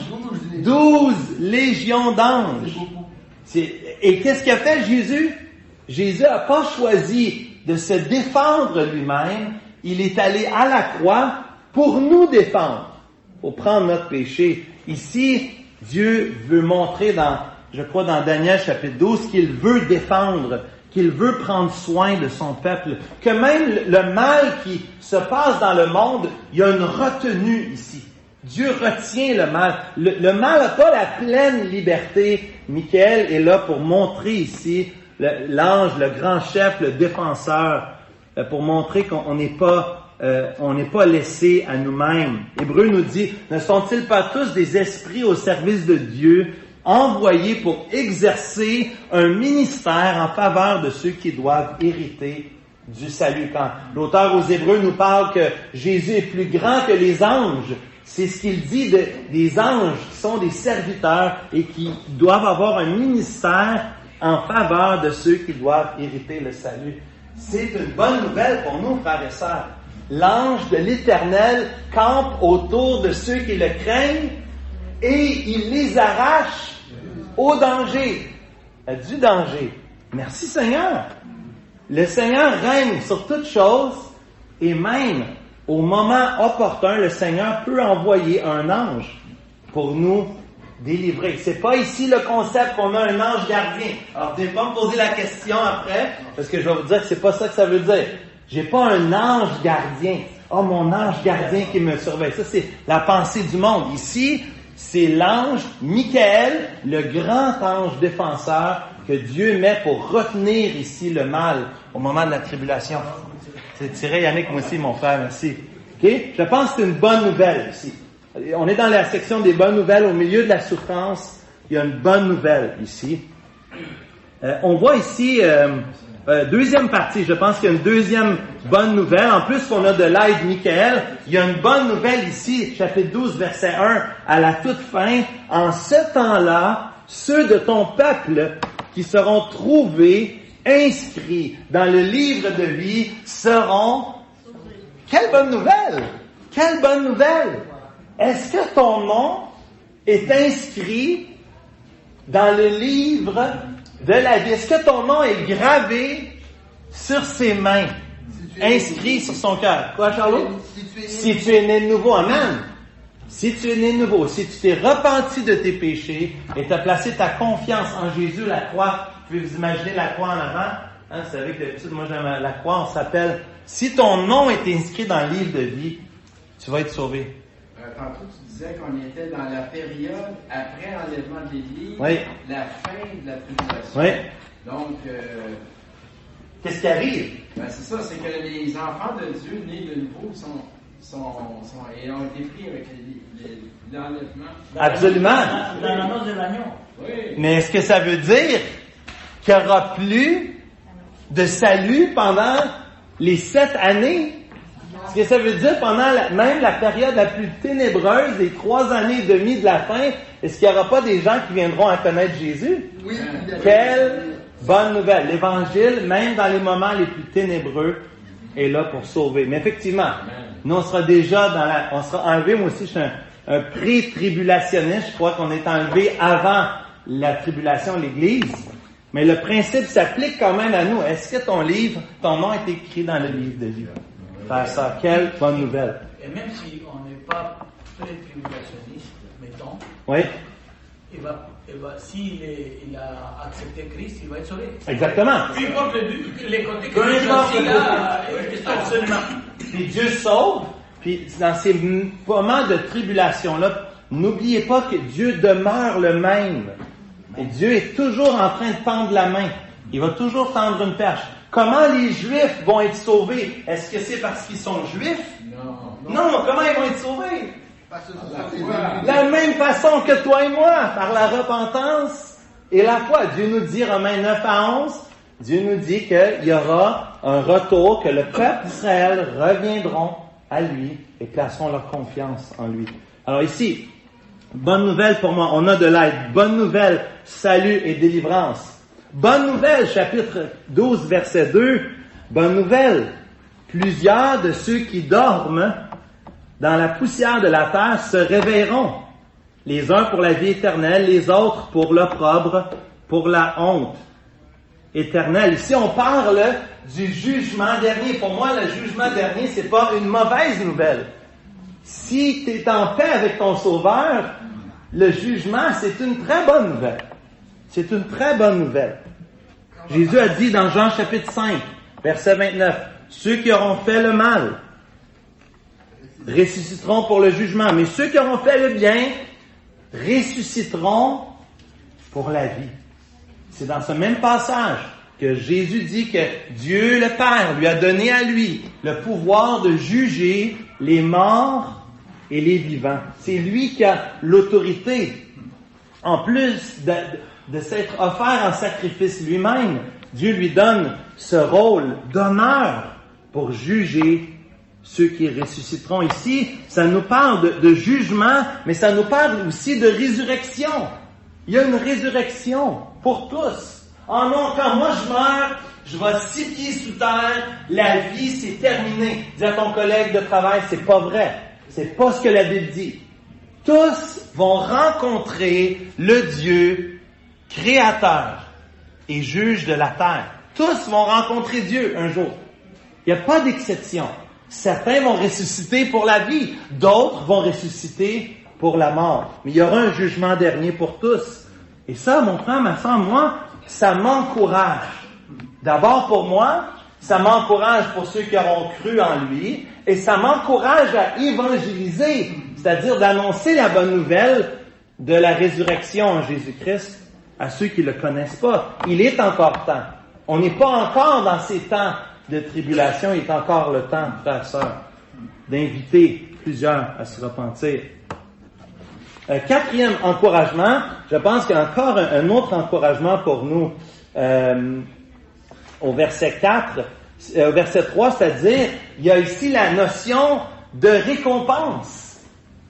12 légions d'anges. Et qu'est-ce qu'a fait Jésus? Jésus n'a pas choisi de se défendre lui-même. Il est allé à la croix pour nous défendre, pour prendre notre péché. Ici, Dieu veut montrer je crois dans Daniel chapitre 12, qu'il veut défendre, qu'il veut prendre soin de son peuple, que même le mal qui se passe dans le monde, il y a une retenue ici. Dieu retient le mal. Le mal n'a pas la pleine liberté. Michael est là pour montrer ici l'ange, le grand chef, le défenseur, pour montrer qu'on n'est pas laissé à nous-mêmes. Hébreu nous dit, ne sont-ils pas tous des esprits au service de Dieu, envoyés pour exercer un ministère en faveur de ceux qui doivent hériter du salut? Quand l'auteur aux Hébreux nous parle que Jésus est plus grand que les anges, c'est ce qu'il dit des anges qui sont des serviteurs et qui doivent avoir un ministère en faveur de ceux qui doivent hériter le salut. C'est une bonne nouvelle pour nous, frères et sœurs. L'ange de l'Éternel campe autour de ceux qui le craignent et il les arrache au danger, du danger. Merci Seigneur. Le Seigneur règne sur toutes choses et même au moment opportun, le Seigneur peut envoyer un ange pour nous délivrer. C'est pas ici le concept qu'on a un ange gardien. Alors, vous n'allez pas me poser la question après, parce que je vais vous dire que c'est pas ça que ça veut dire. J'ai pas un ange gardien. Oh, mon ange gardien qui me surveille. Ça, c'est la pensée du monde. Ici, c'est l'ange Michael, le grand ange défenseur que Dieu met pour retenir ici le mal au moment de la tribulation. C'est tiré, Yannick, moi aussi, mon frère, merci. Okay? Je pense que c'est une bonne nouvelle ici. On est dans la section des bonnes nouvelles. Au milieu de la souffrance, il y a une bonne nouvelle ici. On voit ici, deuxième partie, je pense qu'il y a une deuxième bonne nouvelle. En plus qu'on a de l'aide Michael, il y a une bonne nouvelle ici, chapitre 12, verset 1, à la toute fin. En ce temps-là, ceux de ton peuple qui seront trouvés inscrits dans le livre de vie seront... Quelle bonne nouvelle! Quelle bonne nouvelle! Est-ce que ton nom est inscrit dans le livre de la vie? Est-ce que ton nom est gravé sur ses mains, inscrit sur son cœur? Quoi, Charlot? Si tu es né de nouveau, amen. Si tu es né de nouveau, si tu t'es repenti de tes péchés et tu as placé ta confiance en Jésus, la croix, vous pouvez vous imaginer la croix en avant? Hein, vous savez que d'habitude, moi j'aime la croix, on s'appelle... Si ton nom est inscrit dans le livre de vie, tu vas être sauvé. Tantôt, tu disais qu'on était dans la période après l'enlèvement de l'Église, oui. La fin de la tribulation. Oui. Donc, qu'est-ce qui arrive? Ben c'est ça, c'est que les enfants de Dieu nés de nouveau et ont été pris avec l'enlèvement. Absolument. Dans l'annonce de l'agneau. Oui. Mais est-ce que ça veut dire qu'il n'y aura plus de salut pendant les 7 années? Ce que ça veut dire pendant même la période la plus ténébreuse, les 3 années et demie de la fin, est-ce qu'il n'y aura pas des gens qui viendront à connaître Jésus? Oui. Quelle bonne nouvelle! L'Évangile, même dans les moments les plus ténébreux, est là pour sauver. Mais effectivement, nous on sera déjà on sera enlevé, moi aussi je suis un pré-tribulationniste, je crois qu'on est enlevé avant la tribulation, l'Église. Mais le principe s'applique quand même à nous. Est-ce que ton nom est écrit dans le livre de vie? Frère, ça, quelle bonne nouvelle. Et même si on n'est pas pré-tribulationniste, mettons, Oui. S'il a accepté Christ, il va être sauvé. Exactement. Peu importe les côtés que Peu importe il a, absolument. Puis Dieu sauve. Puis dans ces moments de tribulation-là, n'oubliez pas que Dieu demeure le même. Et Dieu est toujours en train de tendre la main. Il va toujours tendre une perche. Comment les Juifs vont être sauvés? Est-ce que c'est parce qu'ils sont Juifs? Non, comment ils vont être sauvés? La même façon que toi et moi, par la repentance et la foi. Dieu nous dit, Romains 9 à 11, Dieu nous dit qu'il y aura un retour, que le peuple d'Israël reviendront à lui et placeront leur confiance en lui. Alors ici, bonne nouvelle pour moi, on a de l'aide. Bonne nouvelle, salut et délivrance. Bonne nouvelle, chapitre 12, verset 2. bonne nouvelle. Plusieurs de ceux qui dorment dans la poussière de la terre se réveilleront. Les uns pour la vie éternelle, les autres pour l'opprobre, pour la honte éternelle. Ici, on parle du jugement dernier. Pour moi, le jugement dernier, c'est pas une mauvaise nouvelle. Si tu es en paix avec ton Sauveur, le jugement, c'est une très bonne nouvelle. C'est une très bonne nouvelle. Jésus a dit dans Jean chapitre 5, verset 29, « Ceux qui auront fait le mal ressusciteront pour le jugement, mais ceux qui auront fait le bien ressusciteront pour la vie. » C'est dans ce même passage que Jésus dit que Dieu le Père lui a donné à lui le pouvoir de juger les morts et les vivants. C'est lui qui a l'autorité. En plus de s'être offert en sacrifice lui-même, Dieu lui donne ce rôle d'honneur pour juger ceux qui ressusciteront. Ici, ça nous parle de jugement, mais ça nous parle aussi de résurrection. Il y a une résurrection pour tous. Oh non, quand moi je meurs, je vais 6 pieds sous terre, la vie c'est terminé. Dis à ton collègue de travail, c'est pas vrai. C'est pas ce que la Bible dit. Tous vont rencontrer le Dieu créateur et juge de la terre. Tous vont rencontrer Dieu un jour. Il n'y a pas d'exception. Certains vont ressusciter pour la vie, d'autres vont ressusciter pour la mort. Mais il y aura un jugement dernier pour tous. Et ça, mon frère, ma soeur, moi, ça m'encourage. D'abord pour moi, ça m'encourage pour ceux qui auront cru en lui, et ça m'encourage à évangéliser, c'est-à-dire d'annoncer la bonne nouvelle de la résurrection en Jésus-Christ à ceux qui ne le connaissent pas. Il est encore temps. On n'est pas encore dans ces temps de tribulation, il est encore le temps, frères et sœurs, d'inviter plusieurs à se repentir. Quatrième encouragement, je pense qu'il y a encore un autre encouragement pour nous au verset 4, au verset 3, c'est-à-dire, il y a ici la notion de récompense.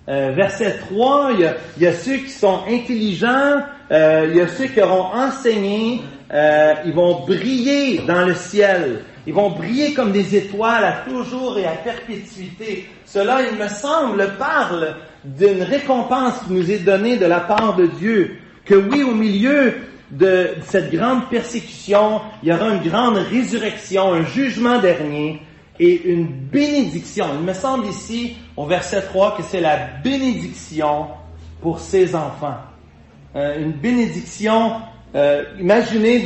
Verset 3, il y a ceux qui sont intelligents, il y a ceux qui auront enseigné, ils vont briller dans le ciel. Ils vont briller comme des étoiles à toujours et à perpétuité. Cela, il me semble, parle d'une récompense qui nous est donnée de la part de Dieu. Que oui, au milieu de cette grande persécution, il y aura une grande résurrection, un jugement dernier et une bénédiction. Il me semble ici, au verset 3, que c'est la bénédiction pour ses enfants. Une bénédiction, imaginez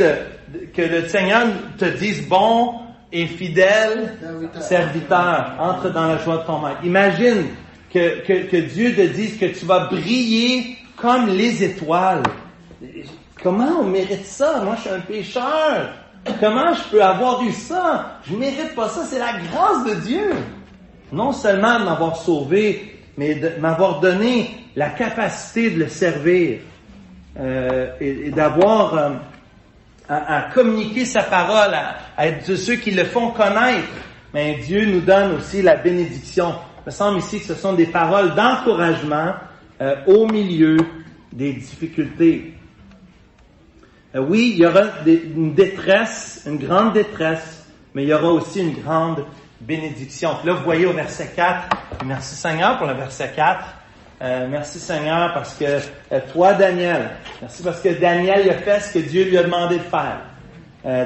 que le Seigneur te dise « Bon et fidèle serviteur, entre dans la joie de ton maître ». Imagine que Dieu te dise que tu vas briller comme les étoiles. Comment on mérite ça? Moi, je suis un pécheur. Comment je peux avoir eu ça? Je mérite pas ça. C'est la grâce de Dieu. Non seulement de m'avoir sauvé, mais de m'avoir donné la capacité de le servir et d'avoir à communiquer sa parole, à être de ceux qui le font connaître. Mais Dieu nous donne aussi la bénédiction. Il me semble ici que ce sont des paroles d'encouragement au milieu des difficultés. Oui, il y aura une détresse, une grande détresse, mais il y aura aussi une grande bénédiction. Là, vous voyez au verset 4, merci Seigneur pour le verset 4. Merci Seigneur parce que toi, Daniel, merci parce que Daniel a fait ce que Dieu lui a demandé de faire.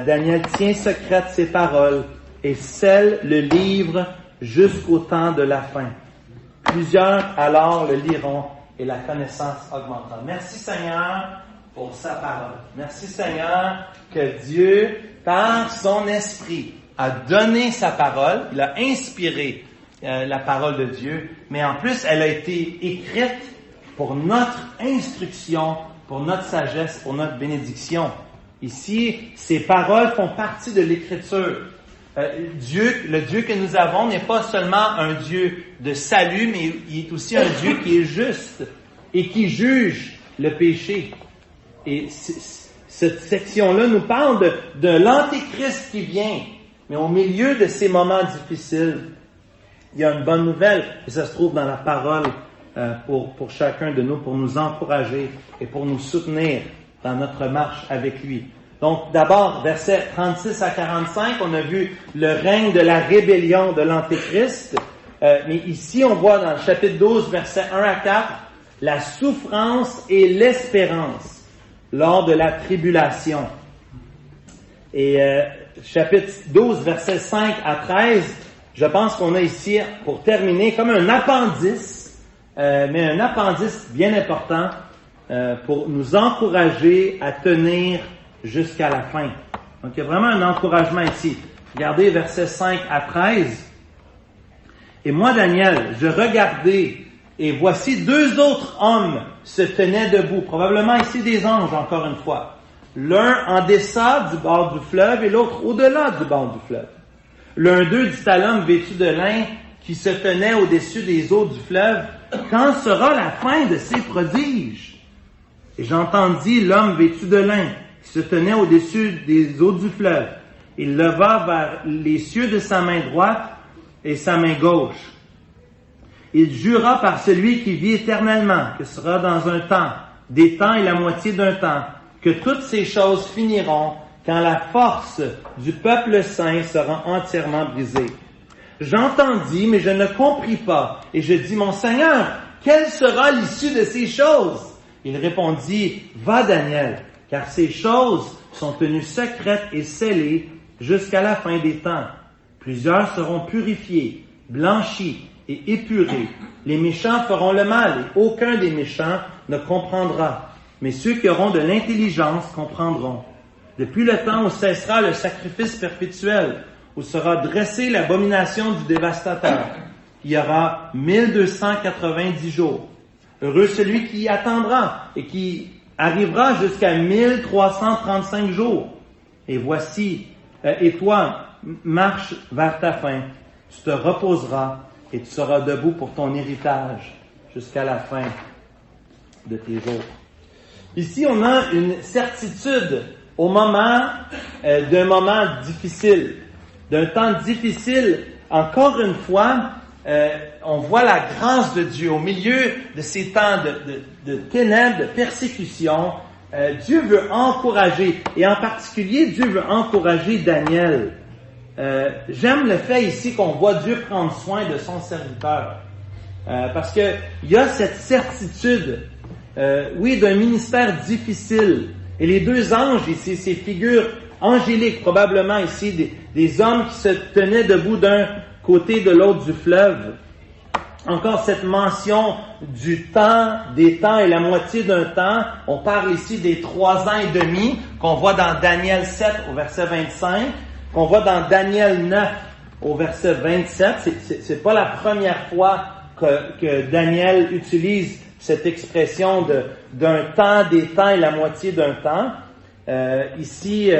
Daniel tient secrète ses paroles et scelle le livre jusqu'au temps de la fin. Plusieurs alors le liront et la connaissance augmentera. Merci Seigneur pour sa parole. Merci Seigneur que Dieu, par son esprit, a donné sa parole, il a inspiré la parole de Dieu, mais en plus, elle a été écrite pour notre instruction, pour notre sagesse, pour notre bénédiction. Ici, ces paroles font partie de l'Écriture. Le Dieu que nous avons n'est pas seulement un Dieu de salut, mais il est aussi un Dieu qui est juste et qui juge le péché. Et cette section-là nous parle de l'Antéchrist qui vient, mais au milieu de ces moments difficiles, il y a une bonne nouvelle, et ça se trouve dans la parole pour chacun de nous, pour nous encourager et pour nous soutenir dans notre marche avec lui. Donc, d'abord, versets 36 à 45, on a vu le règne de la rébellion de l'Antéchrist. Mais ici, on voit dans le chapitre 12, versets 1 à 4, la souffrance et l'espérance lors de la tribulation. Et chapitre 12, versets 5 à 13, je pense qu'on a ici, pour terminer, comme un appendice, mais un appendice bien important pour nous encourager à tenir jusqu'à la fin. Donc, il y a vraiment un encouragement ici. Regardez versets 5 à 13. Et moi, Daniel, je regardais, et voici 2 autres hommes se tenaient debout, probablement ici des anges, encore une fois. L'un en deçà du bord du fleuve et l'autre au-delà du bord du fleuve. L'un d'eux dit à l'homme vêtu de lin qui se tenait au-dessus des eaux du fleuve, « Quand sera la fin de ces prodiges? » Et j'entendis l'homme vêtu de lin qui se tenait au-dessus des eaux du fleuve. Il leva vers les cieux de sa main droite et sa main gauche. Il jura par celui qui vit éternellement, que sera dans un temps, des temps et la moitié d'un temps, que toutes ces choses finiront quand la force du peuple saint sera entièrement brisée. J'entendis, mais je ne compris pas, et je dis, mon Seigneur, quelle sera l'issue de ces choses? Il répondit, va Daniel, car ces choses sont tenues secrètes et scellées jusqu'à la fin des temps. Plusieurs seront purifiés, blanchis et épurés. Les méchants feront le mal, et aucun des méchants ne comprendra. Mais ceux qui auront de l'intelligence comprendront. Depuis le temps où cessera le sacrifice perpétuel, où sera dressée l'abomination du dévastateur, il y aura 1290 jours. Heureux celui qui y attendra et qui arrivera jusqu'à 1335 jours. Et voici, et toi, marche vers ta fin. Tu te reposeras et tu seras debout pour ton héritage jusqu'à la fin de tes jours. Ici, on a une certitude au moment d'un moment difficile, d'un temps difficile. Encore une fois, on voit la grâce de Dieu au milieu de ces temps de ténèbres, de persécution. Dieu veut encourager, et en particulier, Dieu veut encourager Daniel. J'aime le fait ici qu'on voit Dieu prendre soin de son serviteur. Parce que il y a cette certitude, oui, d'un ministère difficile. Et les 2 anges ici, ces figures angéliques, probablement ici, des hommes qui se tenaient debout d'un côté de l'autre du fleuve. Encore cette mention du temps, des temps et la moitié d'un temps. On parle ici des 3 ans et demi qu'on voit dans Daniel 7 au verset 25, qu'on voit dans Daniel 9 au verset 27. C'est pas la première fois que Daniel utilise cette expression d'un temps, des temps et la moitié d'un temps. Ici,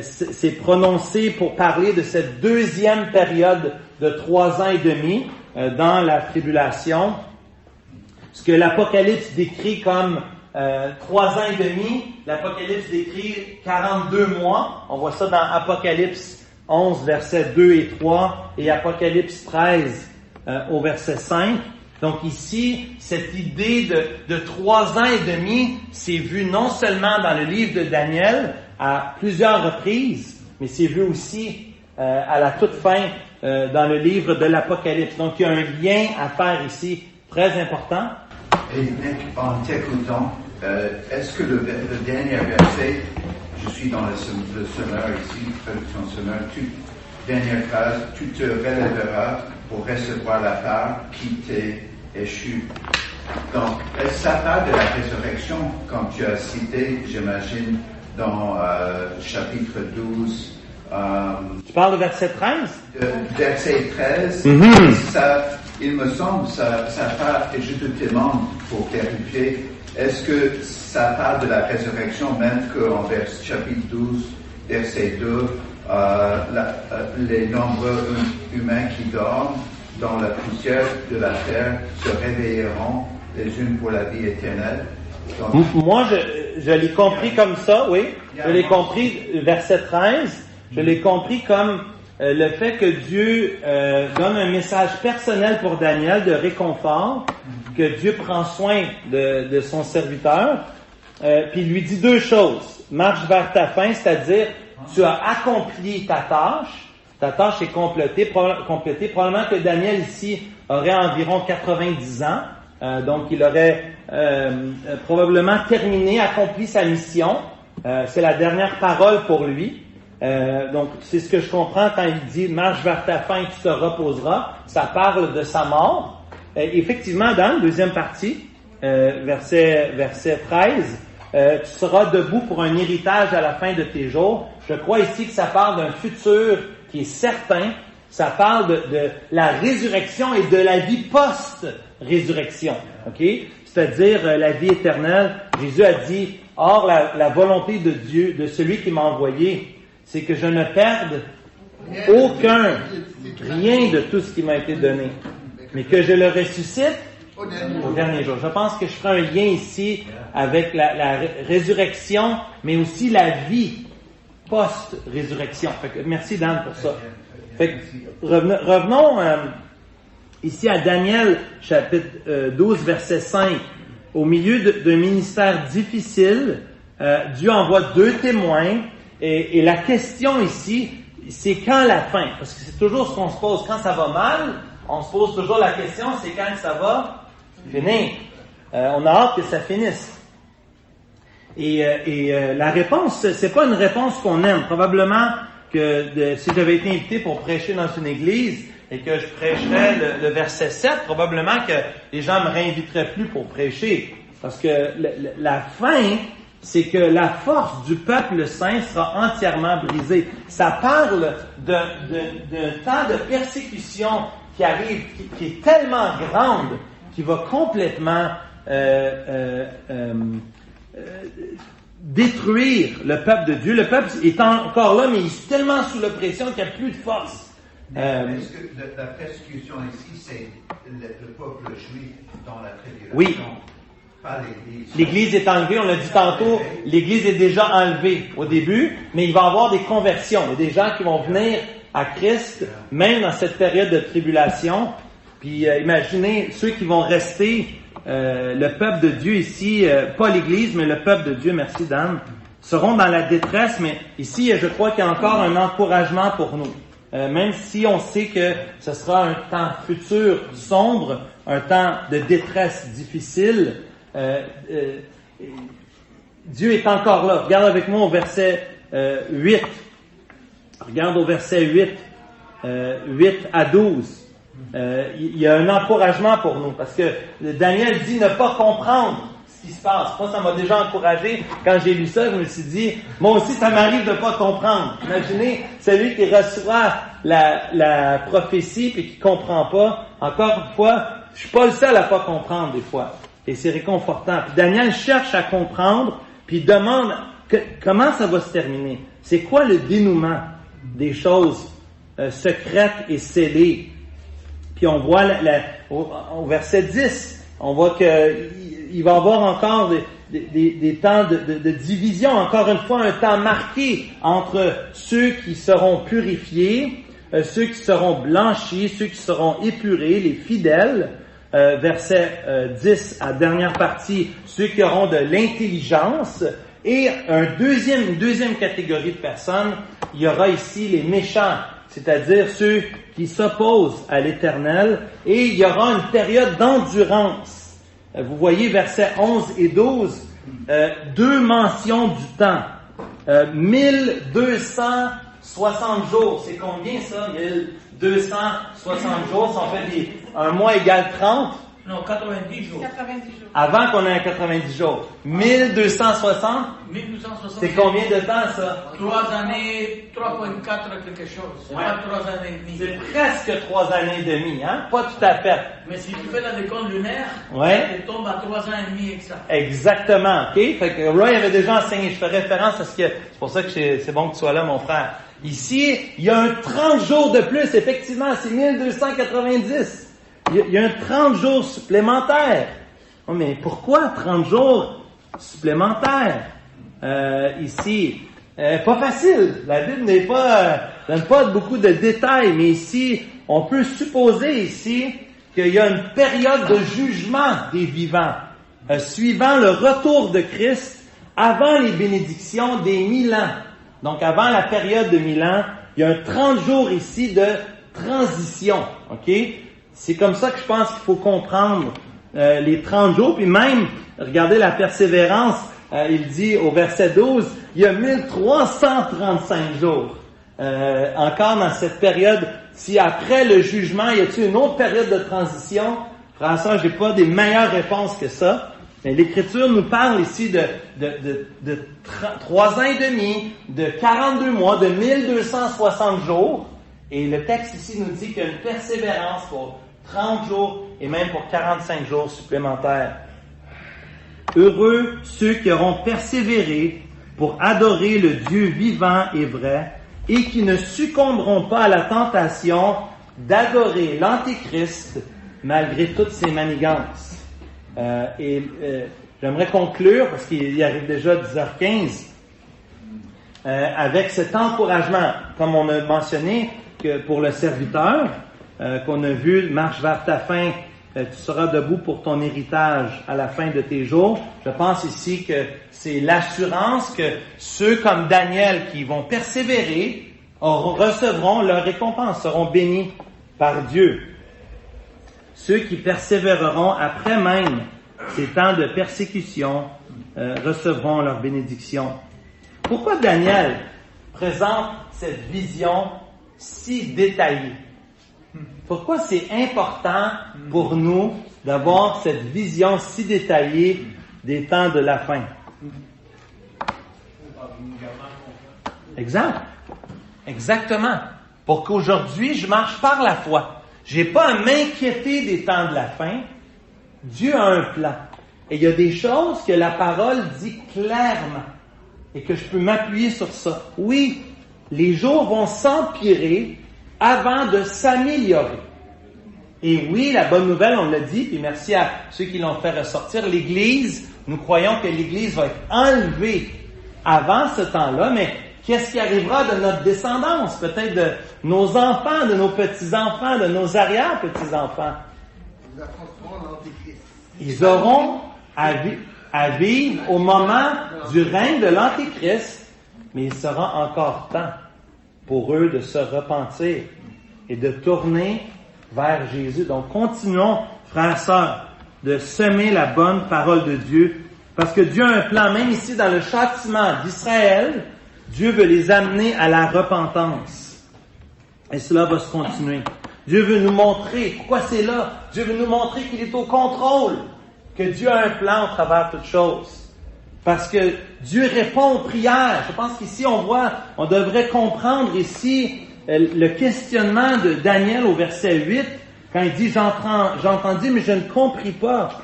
c'est prononcé pour parler de cette 2e période de 3 ans et demi dans la tribulation. Ce que l'Apocalypse décrit comme 3 ans et demi, l'Apocalypse décrit 42 mois. On voit ça dans Apocalypse 11, versets 2 et 3, et Apocalypse 13 au verset 5. Donc ici, cette idée de 3 ans et demi, c'est vu non seulement dans le livre de Daniel à plusieurs reprises, mais c'est vu aussi à la toute fin dans le livre de l'Apocalypse. Donc il y a un lien à faire ici très important. Et Nick, en t'écoutant, est-ce que le dernier verset, je suis dans le semeur ici, traduction semeur, dernière phrase, tu te relèveras pour recevoir la part qui t'est échue. Donc, est-ce que ça parle de la résurrection, comme tu as cité, j'imagine, dans chapitre 12? Tu parles de verset 13? Verset 13, ça, il me semble, ça parle, et je te demande pour vérifier, est-ce que ça parle de la résurrection, même qu'en chapitre 12, verset 2, les nombreux humains qui dorment dans la poussière de la terre se réveilleront les unes pour la vie éternelle. Donc, moi, je l'ai compris comme ça, oui. Je l'ai compris, verset 13, je l'ai compris comme le fait que Dieu donne un message personnel pour Daniel de réconfort, que Dieu prend soin de son serviteur. puis il lui dit deux choses. Marche vers ta fin, c'est-à-dire, tu as accompli ta tâche. Ta tâche est complétée. Probablement que Daniel ici aurait environ 90 ans. Donc, il aurait probablement terminé, accompli sa mission. C'est la dernière parole pour lui. Donc, c'est ce que je comprends quand il dit « Marche vers ta fin et tu te reposeras ». Ça parle de sa mort. Effectivement, dans la deuxième partie, verset 13, tu seras debout pour un héritage à la fin de tes jours. Je crois ici que ça parle d'un futur qui est certain. Ça parle de la résurrection et de la vie post-résurrection. OK? C'est-à-dire la vie éternelle. Jésus a dit, « Or, la volonté de Dieu, de celui qui m'a envoyé, c'est que je ne perde rien de tout ce qui m'a été donné, mais que je le ressuscite au dernier jour. » Je pense que je ferai un lien ici avec la résurrection, mais aussi la vie post-résurrection. Merci Dan pour ça. Revenons ici à Daniel, chapitre 12, verset 5. Au milieu d'un ministère difficile, Dieu envoie deux témoins et la question ici, c'est quand la fin? Parce que c'est toujours ce qu'on se pose. Quand ça va mal, on se pose toujours la question, c'est quand ça va finir. On a hâte que ça finisse. Et la réponse, c'est pas une réponse qu'on aime. Probablement que si j'avais été invité pour prêcher dans une église et que je prêcherais le verset 7, probablement que les gens me réinviteraient plus pour prêcher. Parce que la fin, c'est que la force du peuple saint sera entièrement brisée. Ça parle d'un temps de persécution qui arrive, qui est tellement grande, qui va complètement détruire le peuple de Dieu. Le peuple est encore là, mais il est tellement sous l'oppression qu'il n'y a plus de force. Est-ce que la persécution ici, c'est le peuple juif dans la tribulation? Oui. Pas l'Église. L'Église est enlevée, on l'a dit tantôt, l'Église est déjà enlevée au début, mais il va y avoir des conversions. Il y a des gens qui vont venir à Christ, même dans cette période de tribulation. Puis imaginez ceux qui vont rester, le peuple de Dieu ici, pas l'Église, mais le peuple de Dieu, merci Dan, seront dans la détresse, mais ici, je crois qu'il y a encore un encouragement pour nous. Même si on sait que ce sera un temps futur sombre, un temps de détresse difficile, Dieu est encore là. Regarde avec moi au verset 8. Regarde au verset 8. 8 à 12. Il y a un encouragement pour nous, parce que Daniel dit ne pas comprendre ce qui se passe. Moi, ça m'a déjà encouragé. Quand j'ai lu ça, je me suis dit, moi aussi, ça m'arrive de ne pas comprendre. Imaginez celui qui reçoit la prophétie et qui ne comprend pas. Encore une fois, je suis pas le seul à pas comprendre des fois. Et c'est réconfortant. Puis Daniel cherche à comprendre, puis il demande comment ça va se terminer. C'est quoi le dénouement des choses secrètes et scellées? Puis on voit au verset 10, on voit qu'il va y avoir encore des temps de division, encore une fois un temps marqué entre ceux qui seront purifiés, ceux qui seront blanchis, ceux qui seront épurés, les fidèles. Verset 10 à dernière partie, ceux qui auront de l'intelligence, et une deuxième catégorie de personnes, il y aura ici les méchants, c'est-à-dire ceux qui s'opposent à l'Éternel, et il y aura une période d'endurance. Vous voyez versets 11 et 12, deux mentions du temps. 1260 jours, c'est combien ça? 1260 jours, si on fait un mois égale 30. Non, 90 jours. 90 jours. Avant qu'on ait un 90 jours. 1260? 1260. C'est combien de temps ça? 3 années, 3.4 quelque chose. C'est pas 3 années et demie. C'est presque 3 années et demie, hein? Pas tout à fait. Mais si tu fais la décompte lunaire, ouais, tu tombes à 3 ans et demi exact. Exactement, ok? Fait que Roy avait déjà enseigné, je fais référence à ce que, c'est pour ça que c'est bon que tu sois là, mon frère. Ici, il y a un 30 jours de plus, effectivement, c'est 1290. Il y a un 30 jours supplémentaires. Oh, mais pourquoi 30 jours supplémentaires? Ici, pas facile. La Bible donne pas beaucoup de détails, mais ici, on peut supposer ici qu'il y a une période de jugement des vivants. Suivant le retour de Christ, avant les bénédictions des 1000 ans. Donc, avant la période de 1000 ans, il y a un 30 jours ici de transition. OK? C'est comme ça que je pense qu'il faut comprendre les 30 jours. Puis même, regardez la persévérance, il dit au verset 12, il y a 1335 jours. Encore dans cette période, si après le jugement, y a-t-il une autre période de transition? François, j'ai pas des meilleures réponses que ça. Mais l'Écriture nous parle ici de 3 ans et demi, de 42 mois, de 1260 jours. Et le texte ici nous dit qu'il y a une persévérance pour 30 jours et même pour 45 jours supplémentaires. Heureux ceux qui auront persévéré pour adorer le Dieu vivant et vrai et qui ne succomberont pas à la tentation d'adorer l'Antéchrist malgré toutes ses manigances. J'aimerais conclure, parce qu'il arrive déjà à 10h15, avec cet encouragement, comme on a mentionné, que pour le serviteur, qu'on a vu, marche vers ta fin, tu seras debout pour ton héritage à la fin de tes jours. Je pense ici que c'est l'assurance que ceux comme Daniel qui vont persévérer recevront leur récompense, seront bénis par Dieu. Ceux qui persévéreront après même ces temps de persécution recevront leur bénédiction. Pourquoi Daniel présente cette vision si détaillée? Pourquoi c'est important pour nous d'avoir cette vision si détaillée des temps de la fin? Exact. Exactement. Pour qu'aujourd'hui, je marche par la foi. J'ai pas à m'inquiéter des temps de la fin. Dieu a un plan. Et il y a des choses que la parole dit clairement. Et que je peux m'appuyer sur ça. Oui, les jours vont s'empirer avant de s'améliorer. Et oui, la bonne nouvelle, on l'a dit, puis merci à ceux qui l'ont fait ressortir, l'Église, nous croyons que l'Église va être enlevée avant ce temps-là, mais qu'est-ce qui arrivera de notre descendance? Peut-être de nos enfants, de nos petits-enfants, de nos arrière-petits-enfants. Nous affronterons l'Antéchrist. Ils auront à vivre au moment du règne de l'Antéchrist, mais il sera encore temps pour eux de se repentir et de tourner vers Jésus. Donc, continuons, frères et sœurs, de semer la bonne parole de Dieu, parce que Dieu a un plan, même ici dans le châtiment d'Israël, Dieu veut les amener à la repentance. Et cela va se continuer. Dieu veut nous montrer pourquoi c'est là. Dieu veut nous montrer qu'il est au contrôle, que Dieu a un plan au travers de toutes choses. Parce que Dieu répond aux prières. Je pense qu'ici, on devrait comprendre ici le questionnement de Daniel au verset 8, quand il dit « J'entendis, mais je ne compris pas ».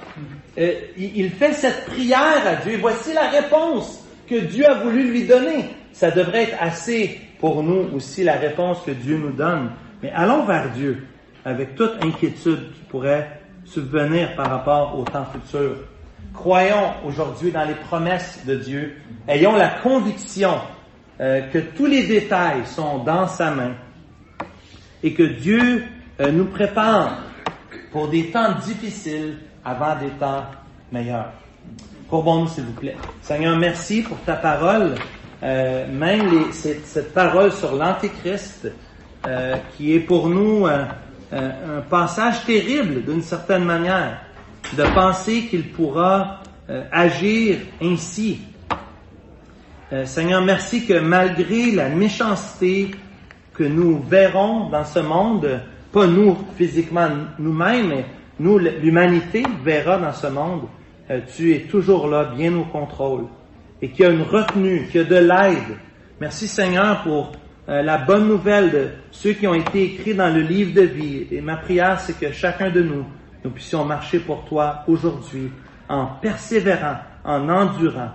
Il fait cette prière à Dieu. Et voici la réponse que Dieu a voulu lui donner. Ça devrait être assez pour nous aussi, la réponse que Dieu nous donne. Mais allons vers Dieu avec toute inquiétude qui pourrait subvenir par rapport au temps futur. Croyons aujourd'hui dans les promesses de Dieu. Ayons la conviction que tous les détails sont dans sa main et que Dieu nous prépare pour des temps difficiles avant des temps meilleurs. Courbons-nous, s'il vous plaît. Seigneur, merci pour ta parole, cette parole sur l'Antéchrist, qui est pour nous un passage terrible d'une certaine manière, de penser qu'il pourra agir ainsi. Seigneur, merci que malgré la méchanceté que nous verrons dans ce monde, pas nous physiquement nous-mêmes, mais nous, l'humanité, verra dans ce monde, tu es toujours là, bien au contrôle, et qu'il y a une retenue, qu'il y a de l'aide. Merci Seigneur pour la bonne nouvelle de ceux qui ont été écrits dans le livre de vie. Et ma prière, c'est que chacun de nous puissions marcher pour toi aujourd'hui, en persévérant, en endurant.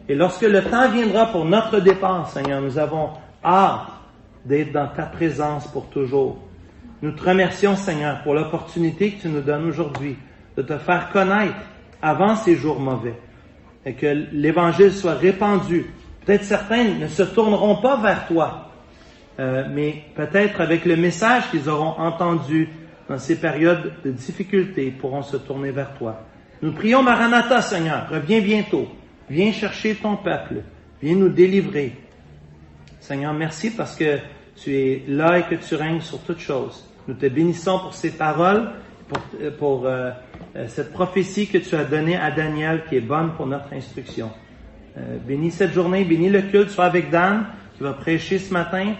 Et lorsque le temps viendra pour notre départ, Seigneur, nous avons hâte d'être dans ta présence pour toujours. Nous te remercions, Seigneur, pour l'opportunité que tu nous donnes aujourd'hui de te faire connaître avant ces jours mauvais et que l'Évangile soit répandu. Peut-être certains ne se tourneront pas vers toi, mais peut-être avec le message qu'ils auront entendu dans ces périodes de difficulté, pourront se tourner vers toi. Nous prions Maranatha, Seigneur, reviens bientôt. Viens chercher ton peuple. Viens nous délivrer. Seigneur, merci parce que tu es là et que tu règnes sur toutes choses. Nous te bénissons pour ces paroles, pour cette prophétie que tu as donnée à Daniel qui est bonne pour notre instruction. Bénis cette journée, bénis le culte, sois avec Dan qui va prêcher ce matin.